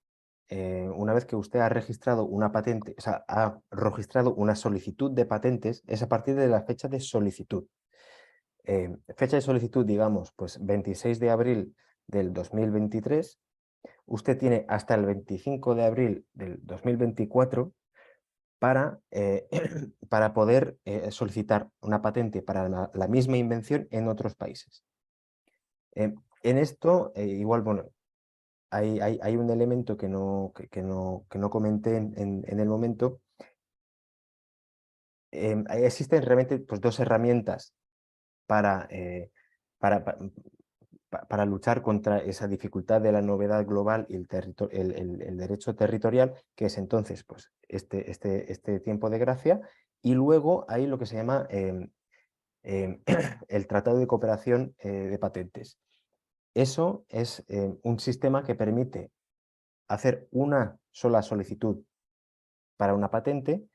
Una vez que usted ha registrado una patente, o sea, ha registrado una solicitud de patentes, es a partir de la fecha de solicitud. Fecha de solicitud, digamos, pues 26 de abril del 2023. Usted tiene hasta el 25 de abril del 2024 para poder solicitar una patente para la misma invención en otros países. En esto, igual, bueno, hay un elemento que no comenté en el momento. Existen realmente pues, dos herramientas para, para, pa- para luchar contra esa dificultad de la novedad global y el derecho territorial, que es entonces pues, este tiempo de gracia, y luego hay lo que se llama el Tratado de Cooperación de Patentes. Eso es un sistema que permite hacer una sola solicitud para una patente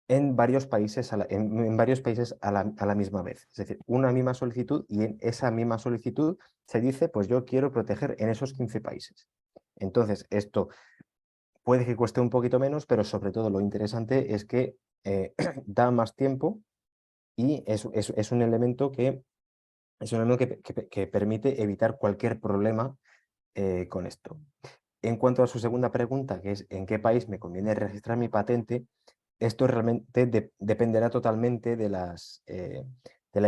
en varios países, en varios países a la misma vez. Es decir, una misma solicitud y en esa misma solicitud se dice, pues yo quiero proteger en esos 15 países. Entonces, esto puede que cueste un poquito menos, pero sobre todo lo interesante es que da más tiempo y es un elemento que permite evitar cualquier problema con esto. En cuanto a su segunda pregunta, que es ¿en qué país me conviene registrar mi patente? Esto realmente dependerá totalmente de la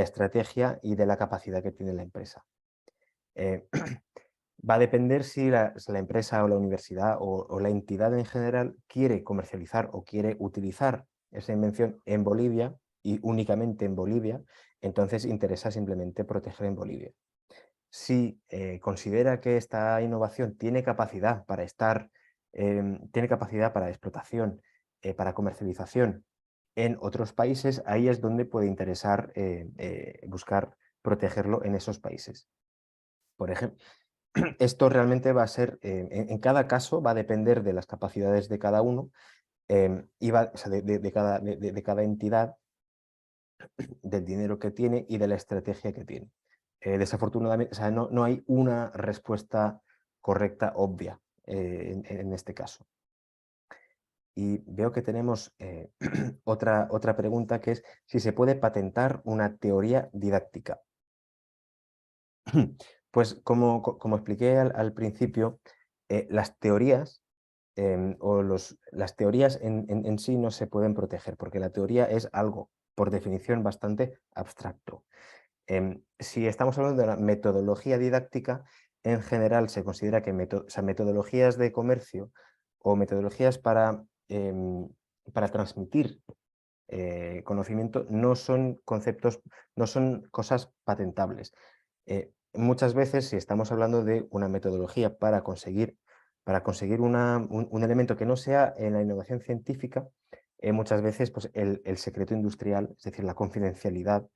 estrategia y de la capacidad que tiene la empresa. Va a depender si la empresa o la universidad o la entidad en general quiere comercializar o quiere utilizar esa invención en Bolivia y únicamente en Bolivia, entonces interesa simplemente proteger en Bolivia. Si considera que esta innovación tiene capacidad para tiene capacidad para explotación, para comercialización en otros países, ahí es donde puede interesar buscar protegerlo en esos países. Por ejemplo, esto realmente va a ser, en cada caso va a depender de las capacidades de cada uno o sea, de cada entidad, del dinero que tiene y de la estrategia que tiene. Desafortunadamente, o sea, no hay una respuesta correcta, obvia, en este caso. Y veo que tenemos otra pregunta, que es si se puede patentar una teoría didáctica. Pues como expliqué al principio, las teorías las teorías en sí no se pueden proteger, porque la teoría es algo, por definición, bastante abstracto. Si estamos hablando de la metodología didáctica, en general se considera que metodologías de comercio o metodologías para transmitir conocimiento no son conceptos, no son cosas patentables. Muchas veces, si estamos hablando de una metodología para conseguir un elemento que no sea en la innovación científica, muchas veces pues, el secreto industrial, es decir, la confidencialidad,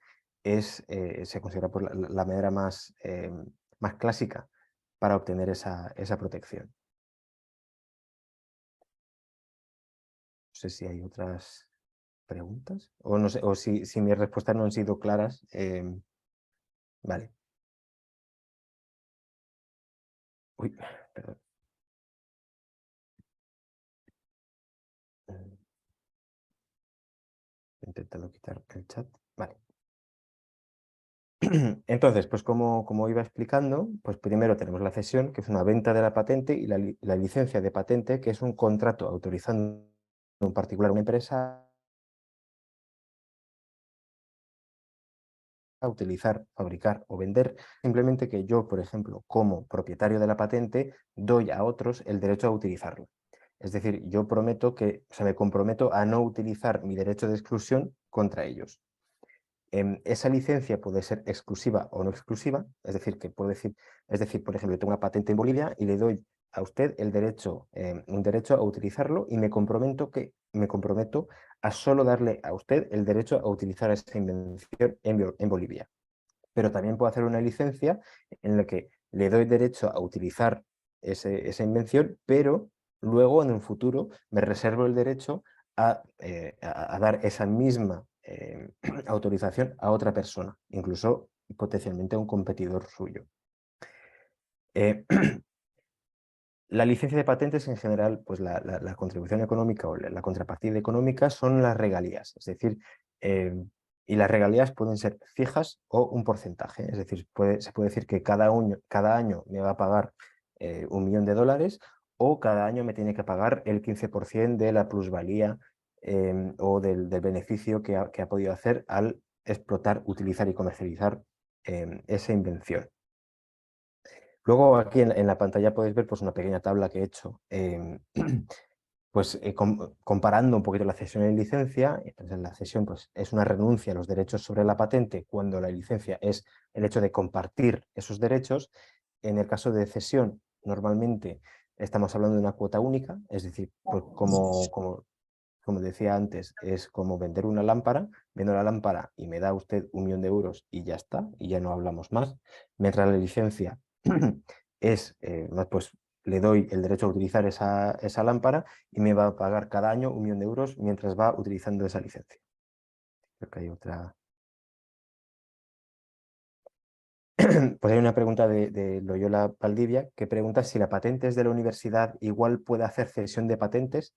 se considera pues, la manera más clásica para obtener esa protección. No sé si hay otras preguntas o, no sé, o si mis respuestas no han sido claras. Vale. Uy, perdón. Mm, Intentando quitar el chat. Vale. Entonces, pues como iba explicando, pues primero tenemos la cesión, que es una venta de la patente, y la licencia de patente, que es un contrato autorizando en particular a una empresa a utilizar, fabricar o vender. Simplemente que yo, por ejemplo, como propietario de la patente, doy a otros el derecho a utilizarla. Es decir, yo prometo o sea, me comprometo a no utilizar mi derecho de exclusión contra ellos. Esa licencia puede ser exclusiva o no exclusiva, es decir, por ejemplo, tengo una patente en Bolivia y le doy a usted un derecho a utilizarlo y me comprometo a solo darle a usted el derecho a utilizar esa invención en Bolivia. Pero también puedo hacer una licencia en la que le doy derecho a utilizar esa invención, pero luego en un futuro me reservo el derecho a dar esa misma autorización a otra persona, incluso potencialmente a un competidor suyo. La licencia de patentes en general, pues la contribución económica o la contrapartida económica son las regalías, es decir, y las regalías pueden ser fijas o un porcentaje, es decir, se puede decir que cada año me va a pagar $1.000.000 o cada año me tiene que pagar el 15% de la plusvalía o del beneficio que ha podido hacer al explotar, utilizar y comercializar esa invención. Luego aquí en la pantalla podéis ver pues, una pequeña tabla que he hecho pues, comparando un poquito la cesión y licencia. Entonces la cesión pues, es una renuncia a los derechos sobre la patente cuando la licencia es el hecho de compartir esos derechos. En el caso de cesión normalmente estamos hablando de una cuota única, es decir, pues, como decía antes, es como vender una lámpara, vendo la lámpara y me da usted €1.000.000 y ya está, y ya no hablamos más. Mientras la licencia es, pues le doy el derecho a utilizar esa lámpara y me va a pagar cada año €1.000.000 mientras va utilizando esa licencia. Creo que hay otra. Pues hay una pregunta de Loyola Valdivia que pregunta si la patente es de la universidad, igual puede hacer cesión de patentes.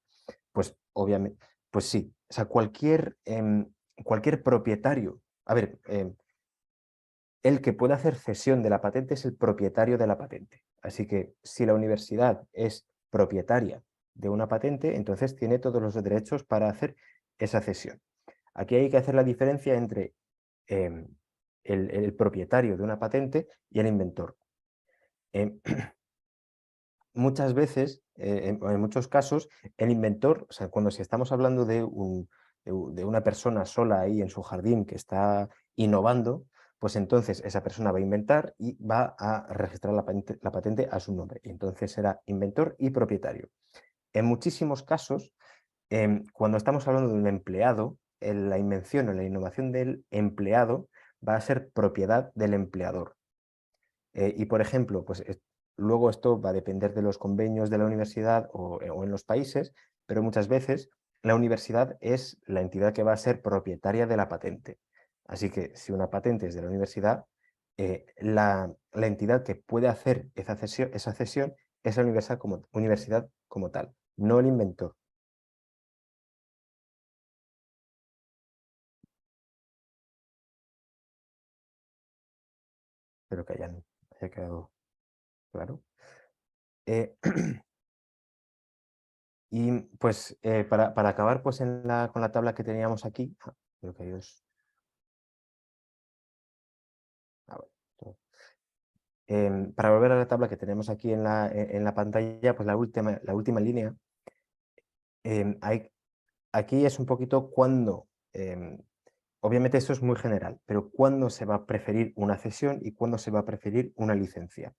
Pues obviamente, pues sí. O sea, cualquier propietario, a ver, el que puede hacer cesión de la patente es el propietario de la patente. Así que si la universidad es propietaria de una patente, entonces tiene todos los derechos para hacer esa cesión. Aquí hay que hacer la diferencia entre em, el propietario de una patente y el inventor. Em, muchas veces, en muchos casos, el inventor, o sea, cuando si estamos hablando de una persona sola ahí en su jardín que está innovando, pues entonces esa persona va a inventar y va a registrar la patente a su nombre. Y entonces será inventor y propietario. En muchísimos casos, cuando estamos hablando de un empleado, la invención o la innovación del empleado va a ser propiedad del empleador. Y, por ejemplo, pues luego esto va a depender de los convenios de la universidad o en los países, pero muchas veces la universidad es la entidad que va a ser propietaria de la patente. Así que si una patente es de la universidad, la entidad que puede hacer esa cesión es la universidad como tal, no el inventor. Espero que haya quedado claro. Eh, y pues para acabar pues con la tabla que teníamos aquí, creo que hay dos. A ver, para volver a la tabla que tenemos aquí en la pantalla, pues la última línea, aquí es un poquito cuando, obviamente esto es muy general, pero cuándo se va a preferir una cesión y cuándo se va a preferir una licencia.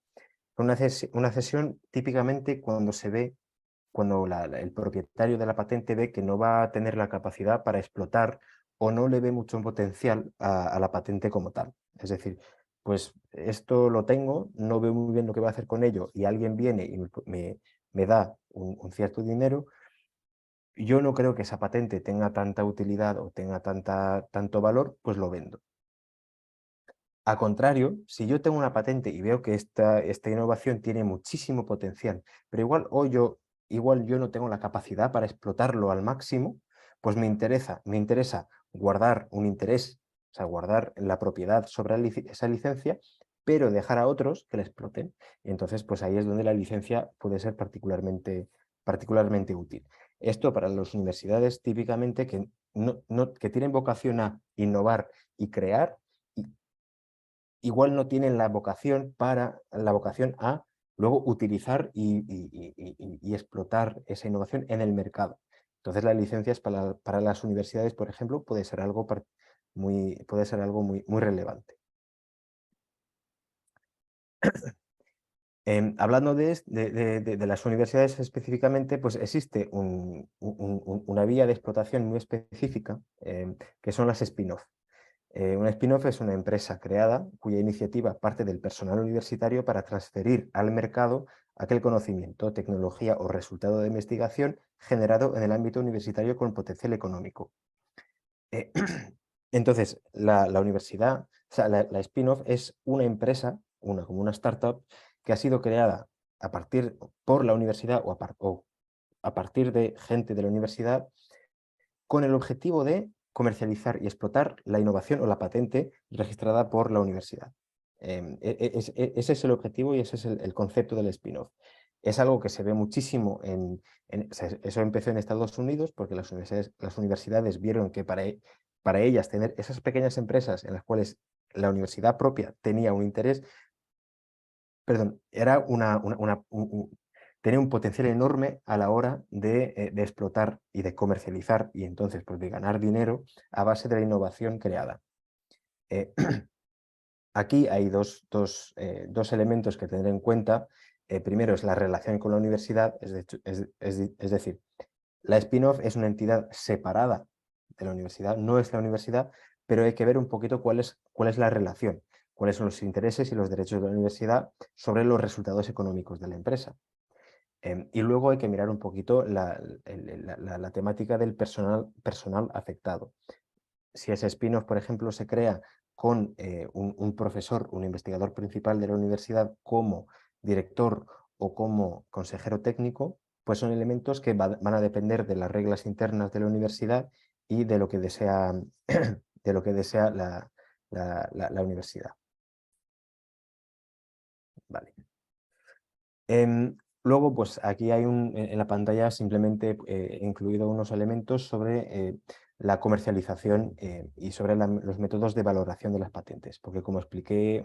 Una cesión típicamente cuando el propietario de la patente ve que no va a tener la capacidad para explotar o no le ve mucho potencial a la patente como tal. Es decir, pues esto lo tengo, no veo muy bien lo que va a hacer con ello y alguien viene y me da un cierto dinero. Yo no creo que esa patente tenga tanta utilidad o tenga tanto valor, pues lo vendo. Al contrario, si yo tengo una patente y veo que esta innovación tiene muchísimo potencial, pero igual yo no tengo la capacidad para explotarlo al máximo, pues me interesa guardar un interés, o sea, guardar la propiedad sobre esa licencia, pero dejar a otros que la exploten. Y entonces, pues ahí es donde la licencia puede ser particularmente útil. Esto para las universidades típicamente que tienen vocación a innovar y crear, igual no tienen la vocación a luego utilizar y explotar esa innovación en el mercado. Entonces las licencias para las universidades, por ejemplo, puede ser algo muy relevante. Hablando de las universidades específicamente, pues existe una vía de explotación muy específica, que son las spin-off. Una spin-off es una empresa creada cuya iniciativa parte del personal universitario para transferir al mercado aquel conocimiento, tecnología o resultado de investigación generado en el ámbito universitario con potencial económico. Entonces, la universidad, o sea, la spin-off es una empresa, como una startup, que ha sido creada por la universidad o a partir de gente de la universidad con el objetivo de comercializar y explotar la innovación o la patente registrada por la universidad. Ese es el objetivo y ese es el concepto del spin-off. Es algo que se ve muchísimo o sea, eso empezó en Estados Unidos porque las universidades vieron que para ellas tener esas pequeñas empresas en las cuales la universidad propia tenía un interés, perdón, era tenía un potencial enorme a la hora de explotar y de comercializar y entonces pues, de ganar dinero a base de la innovación creada. Aquí hay dos elementos que tener en cuenta. Primero es la relación con la universidad, es decir, la spin-off es una entidad separada de la universidad, no es la universidad, pero hay que ver un poquito cuál es la relación, cuáles son los intereses y los derechos de la universidad sobre los resultados económicos de la empresa. Y luego hay que mirar un poquito la temática del personal afectado. Si ese spin-off, por ejemplo, se crea con un profesor, un investigador principal de la universidad como director o como consejero técnico, pues son elementos que van a depender de las reglas internas de la universidad y de lo que desea, de lo que desea la universidad. Vale. Luego, pues aquí hay en la pantalla simplemente he incluido unos elementos sobre la comercialización y sobre los métodos de valoración de las patentes, porque como expliqué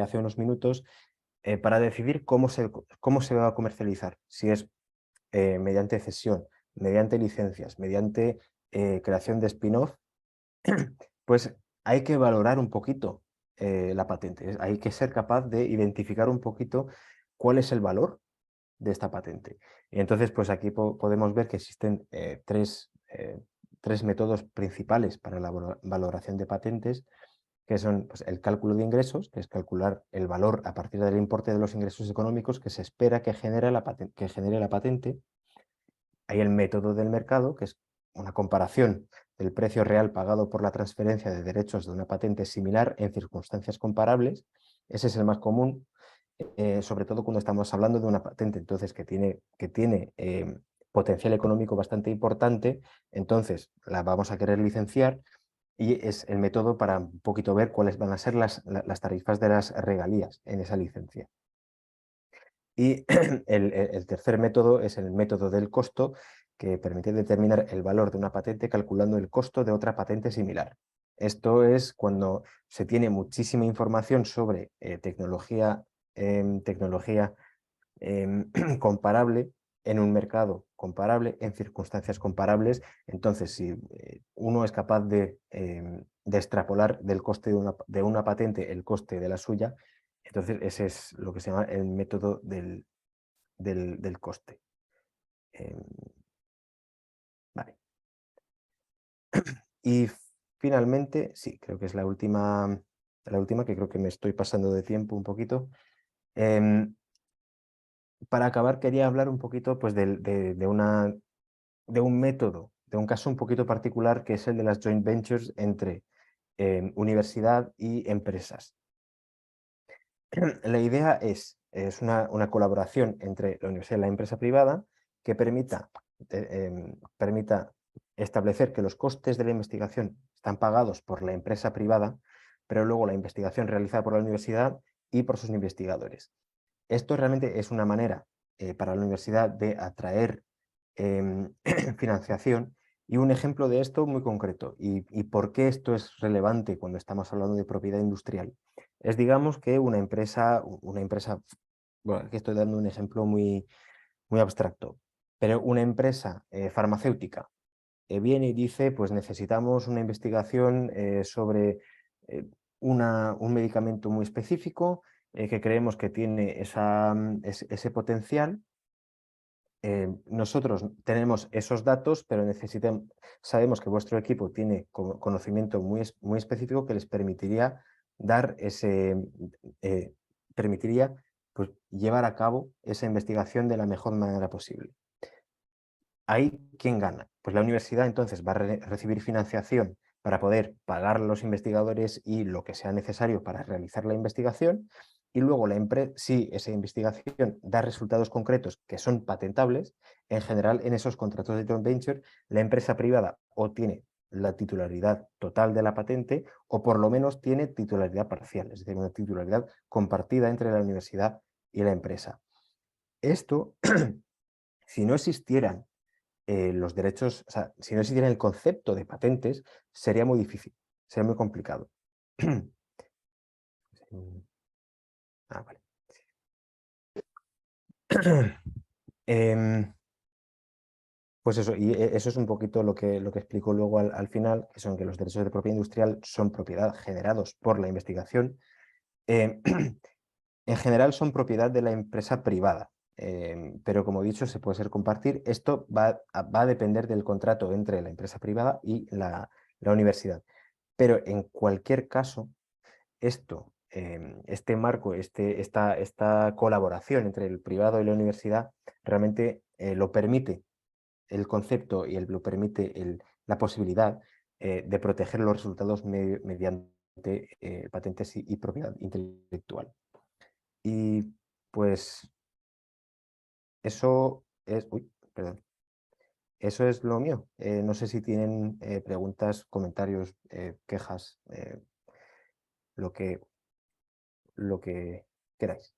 hace unos minutos, para decidir cómo se va a comercializar, si es mediante cesión, mediante licencias, mediante creación de spin-off, pues hay que valorar un poquito la patente. Hay que ser capaz de identificar un poquito cuál es el valor de esta patente. Y entonces, pues aquí podemos ver que existen tres métodos principales para la valoración de patentes, que son pues, el cálculo de ingresos, que es calcular el valor a partir del importe de los ingresos económicos que se espera que genere la patente. Hay el método del mercado, que es una comparación del precio real pagado por la transferencia de derechos de una patente similar en circunstancias comparables. Ese es el más común, sobre todo cuando estamos hablando de una patente entonces que tiene potencial económico bastante importante, entonces la vamos a querer licenciar y es el método para un poquito ver cuáles van a ser las tarifas de las regalías en esa licencia. Y el tercer método es el método del costo, que permite determinar el valor de una patente calculando el costo de otra patente similar. Esto es cuando se tiene muchísima información sobre tecnología comparable en un mercado comparable, en circunstancias comparables. Entonces, si uno es capaz de extrapolar del coste de una patente el coste de la suya, entonces ese es lo que se llama el método del coste. Vale. Y finalmente, sí, creo que es la última que creo que me estoy pasando de tiempo un poquito. Para acabar quería hablar un poquito pues, de un método, de un caso un poquito particular que es el de las joint ventures entre universidad y empresas. La idea es una colaboración entre la universidad y la empresa privada que permita establecer que los costes de la investigación están pagados por la empresa privada, pero luego la investigación realizada por la universidad y por sus investigadores. Esto realmente es una manera para la universidad de atraer financiación y un ejemplo de esto muy concreto. ¿Y por qué esto es relevante cuando estamos hablando de propiedad industrial? Es, digamos, que una empresa, bueno, aquí estoy dando un ejemplo muy, muy abstracto, pero una empresa farmacéutica viene y dice, pues necesitamos una investigación sobre un medicamento muy específico que creemos que tiene ese potencial. Nosotros tenemos esos datos, pero sabemos que vuestro equipo tiene conocimiento muy específico que les permitiría dar permitiría pues, llevar a cabo esa investigación de la mejor manera posible. Ahí, ¿quién gana? Pues la universidad entonces va a recibir financiación para poder pagar a los investigadores y lo que sea necesario para realizar la investigación, y luego la empresa, si esa investigación da resultados concretos que son patentables, en general en esos contratos de joint venture la empresa privada o tiene la titularidad total de la patente o por lo menos tiene titularidad parcial, es decir, una titularidad compartida entre la universidad y la empresa. Esto, si no existieran los derechos, o sea, si no existiera el concepto de patentes, sería muy difícil, sería muy complicado. Vale. Pues eso, y eso es un poquito lo que explico luego al final, que son que los derechos de propiedad industrial son propiedad generados por la investigación. En general son propiedad de la empresa privada, pero como he dicho, se puede ser compartir. Esto va a depender del contrato entre la empresa privada y la universidad. Pero en cualquier caso, este marco, esta colaboración entre el privado y la universidad realmente lo permite el concepto y lo permite la posibilidad de proteger los resultados mediante patentes y propiedad intelectual. Y pues eso es... Uy, perdón. Eso es lo mío. No sé si tienen preguntas, comentarios, quejas, lo que queráis.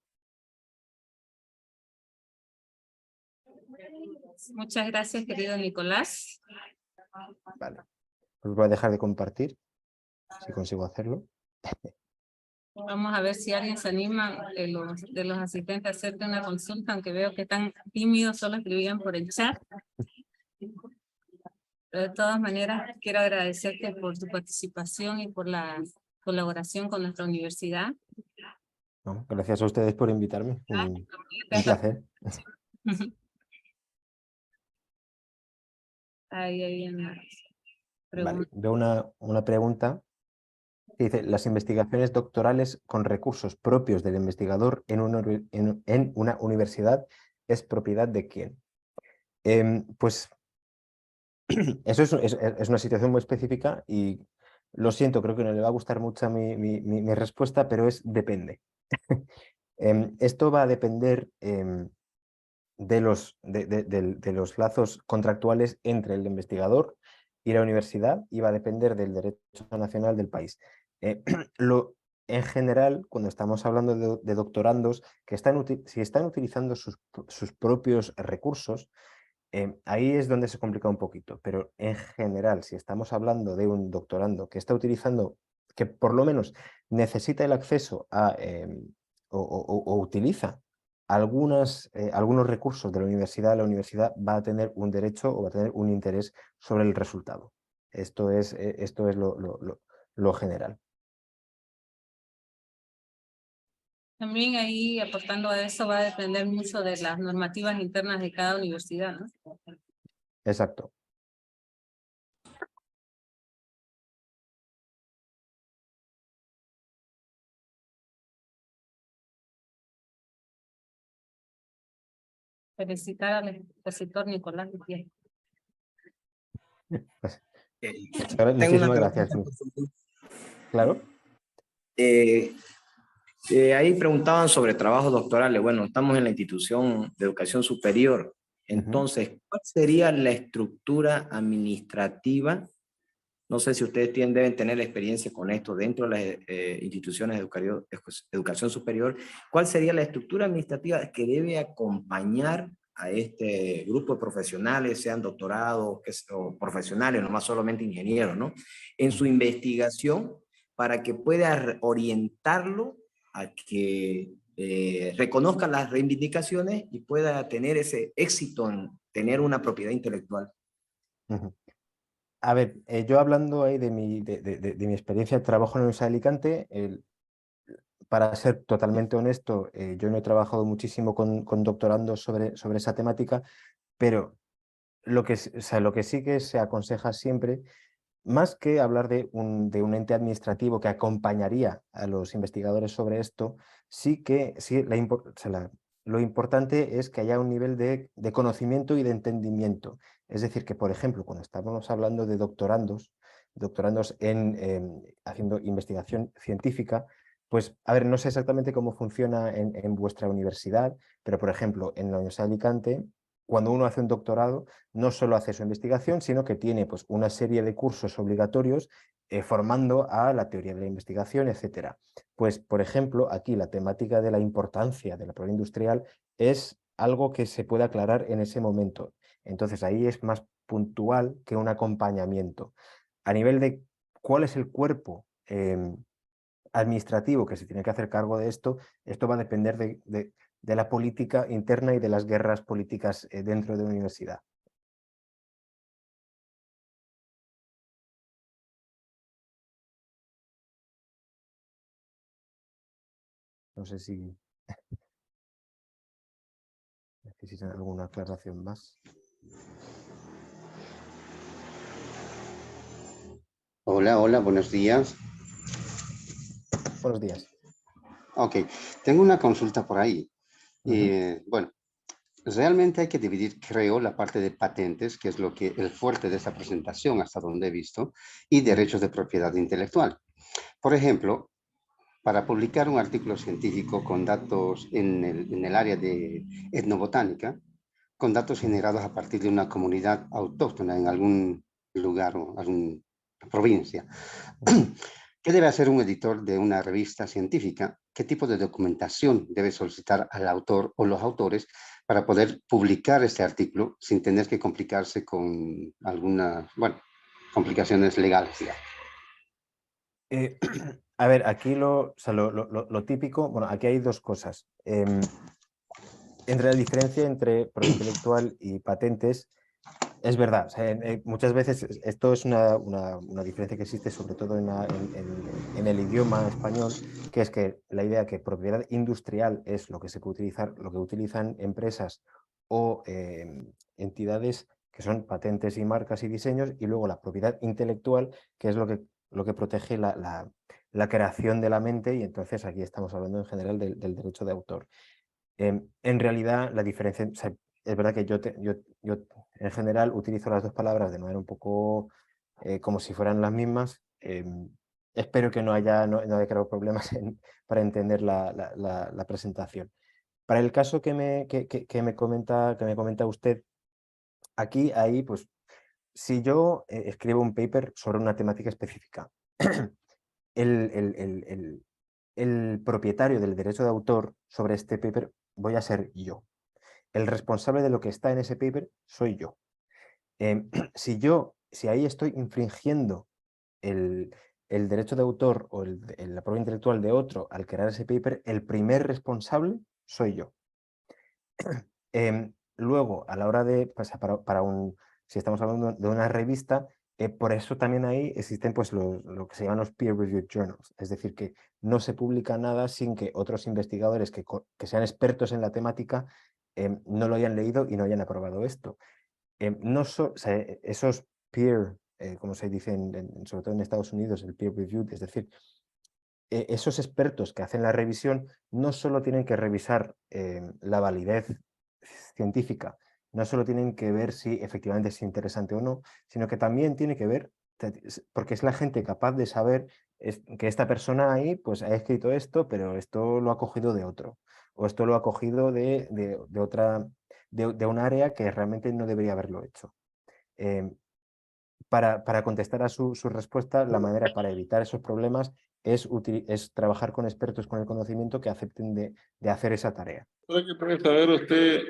Muchas gracias, querido Nicolás. Vale. Os voy a dejar de compartir, si consigo hacerlo. Vamos a ver si alguien se anima de los asistentes a hacerte una consulta, aunque veo que están tímidos, solo escribían por el chat. Pero de todas maneras, quiero agradecerte por tu participación y por la colaboración con nuestra universidad. No, gracias a ustedes por invitarme. Un placer. Ahí hay una Vale, pregunta. veo una pregunta que dice: las investigaciones doctorales con recursos propios del investigador en una universidad ¿es propiedad de quién? Pues eso es una situación muy específica y lo siento, creo que no le va a gustar mucho mi respuesta, pero depende. Esto va a depender de los lazos contractuales entre el investigador y la universidad, y va a depender del derecho nacional del país. En general, cuando estamos hablando de doctorandos, si están utilizando sus propios recursos, ahí es donde se complica un poquito, pero en general, si estamos hablando de un doctorando que está utilizando, que por lo menos necesita el acceso o utiliza algunos recursos de la universidad va a tener un derecho o va a tener un interés sobre el resultado. Esto es lo general. También ahí, aportando a eso, va a depender mucho de las normativas internas de cada universidad, ¿no? Exacto. Felicitar al expositor Nicolás Gutiérrez. Pues, Tengo una muchísimas gracias. pregunta. Claro. Ahí preguntaban sobre trabajos doctorales. Bueno, estamos en la institución de educación superior. Entonces, ¿cuál sería la estructura administrativa? No sé si ustedes deben tener experiencia con esto dentro de las instituciones de educación superior. ¿Cuál sería la estructura administrativa que debe acompañar a este grupo de profesionales, sean doctorados o profesionales, no más solamente ingenieros, ¿no? En su investigación para que pueda orientarlo a que reconozca las reivindicaciones y pueda tener ese éxito en tener una propiedad intelectual? A ver, yo hablando ahí de mi experiencia de trabajo en la Universidad de Alicante, para ser totalmente honesto, yo no he trabajado muchísimo con doctorandos sobre esa temática, pero lo que sí que se aconseja siempre, más que hablar de un ente administrativo que acompañaría a los investigadores sobre esto, lo importante es que haya un nivel de conocimiento y de entendimiento. Es decir, que, por ejemplo, cuando estamos hablando de doctorandos haciendo investigación científica, pues, a ver, no sé exactamente cómo funciona en vuestra universidad, pero, por ejemplo, en la Universidad de Alicante, cuando uno hace un doctorado, no solo hace su investigación, sino que tiene, pues, una serie de cursos obligatorios formando a la teoría de la investigación, etc. Pues, por ejemplo, aquí la temática de la importancia de la prueba industrial es algo que se puede aclarar en ese momento. Entonces, ahí es más puntual que un acompañamiento. A nivel de cuál es el cuerpo administrativo que se tiene que hacer cargo de esto va a depender de la política interna y de las guerras políticas dentro de una universidad. No sé si necesitan alguna aclaración más. Hola, hola, buenos días. Buenos días. Ok, tengo una consulta por ahí. Bueno, realmente hay que dividir, creo, la parte de patentes, que es el fuerte de esta presentación, hasta donde he visto, y derechos de propiedad intelectual. Por ejemplo, para publicar un artículo científico con datos en el área de etnobotánica, con datos generados a partir de una comunidad autóctona en algún lugar o alguna provincia. ¿Qué debe hacer un editor de una revista científica? ¿Qué tipo de documentación debe solicitar al autor o los autores para poder publicar este artículo sin tener que complicarse con algunas, bueno, complicaciones legales, digamos? A ver, aquí lo típico, bueno, aquí hay dos cosas. Entre la diferencia entre propiedad intelectual y patentes, es verdad, o sea, muchas veces esto es una diferencia que existe sobre todo en el idioma español, que es que la idea que propiedad industrial es lo que se puede utilizar, lo que utilizan empresas o entidades que son patentes y marcas y diseños, y luego la propiedad intelectual, que es lo que protege la creación de la mente, y entonces aquí estamos hablando en general del derecho de autor. En realidad, la diferencia, o sea, es verdad que yo en general utilizo las dos palabras de manera un poco como si fueran las mismas. Espero que no haya creado problemas para entender la presentación. Para el caso que me comenta usted, ahí, pues, si yo escribo un paper sobre una temática específica, el propietario del derecho de autor sobre este paper voy a ser yo. El responsable de lo que está en ese paper soy yo. Si ahí estoy infringiendo el derecho de autor o la propiedad intelectual de otro al crear ese paper, el primer responsable soy yo. Luego, a la hora de, pues, si estamos hablando de una revista, por eso también ahí existen, pues, lo que se llaman los peer-reviewed journals, es decir, que no se publica nada sin que otros investigadores que sean expertos en la temática no lo hayan leído y no hayan aprobado esto. O sea, esos peer, como se dice sobre todo en Estados Unidos, el peer-reviewed, es decir, esos expertos que hacen la revisión no solo tienen que revisar la validez científica, no solo tienen que ver si efectivamente es interesante o no, sino que también tiene que ver, porque es la gente capaz de saber que esta persona ahí pues ha escrito esto, pero esto lo ha cogido de otro, o esto lo ha cogido de un área que realmente no debería haberlo hecho. Para contestar a su respuesta, la manera para evitar esos problemas es trabajar con expertos con el conocimiento que acepten de hacer esa tarea. ¿Qué puede saber usted?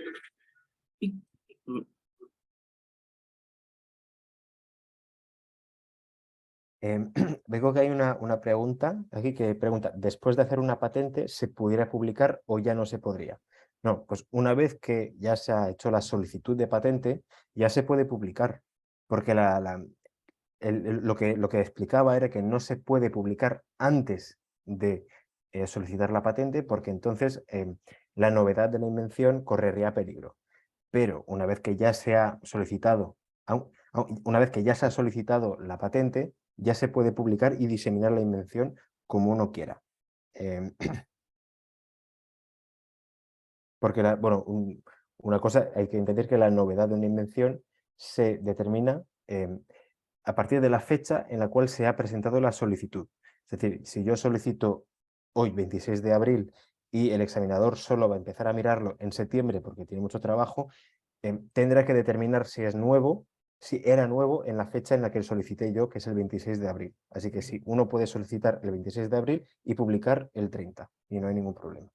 Veo que hay una pregunta aquí que pregunta, ¿después de hacer una patente se pudiera publicar o ya no se podría? No, pues una vez que ya se ha hecho la solicitud de patente, ya se puede publicar, porque lo que explicaba era que no se puede publicar antes de solicitar la patente, porque entonces la novedad de la invención correría peligro. Pero una vez que ya se ha solicitado, la patente, ya se puede publicar y diseminar la invención como uno quiera. Porque, una cosa, hay que entender que la novedad de una invención se determina a partir de la fecha en la cual se ha presentado la solicitud. Es decir, si yo solicito hoy, 26 de abril, y el examinador solo va a empezar a mirarlo en septiembre porque tiene mucho trabajo, tendrá que determinar si es nuevo, si era nuevo en la fecha en la que solicité yo, que es el 26 de abril. Así que sí, uno puede solicitar el 26 de abril y publicar el 30, y no hay ningún problema.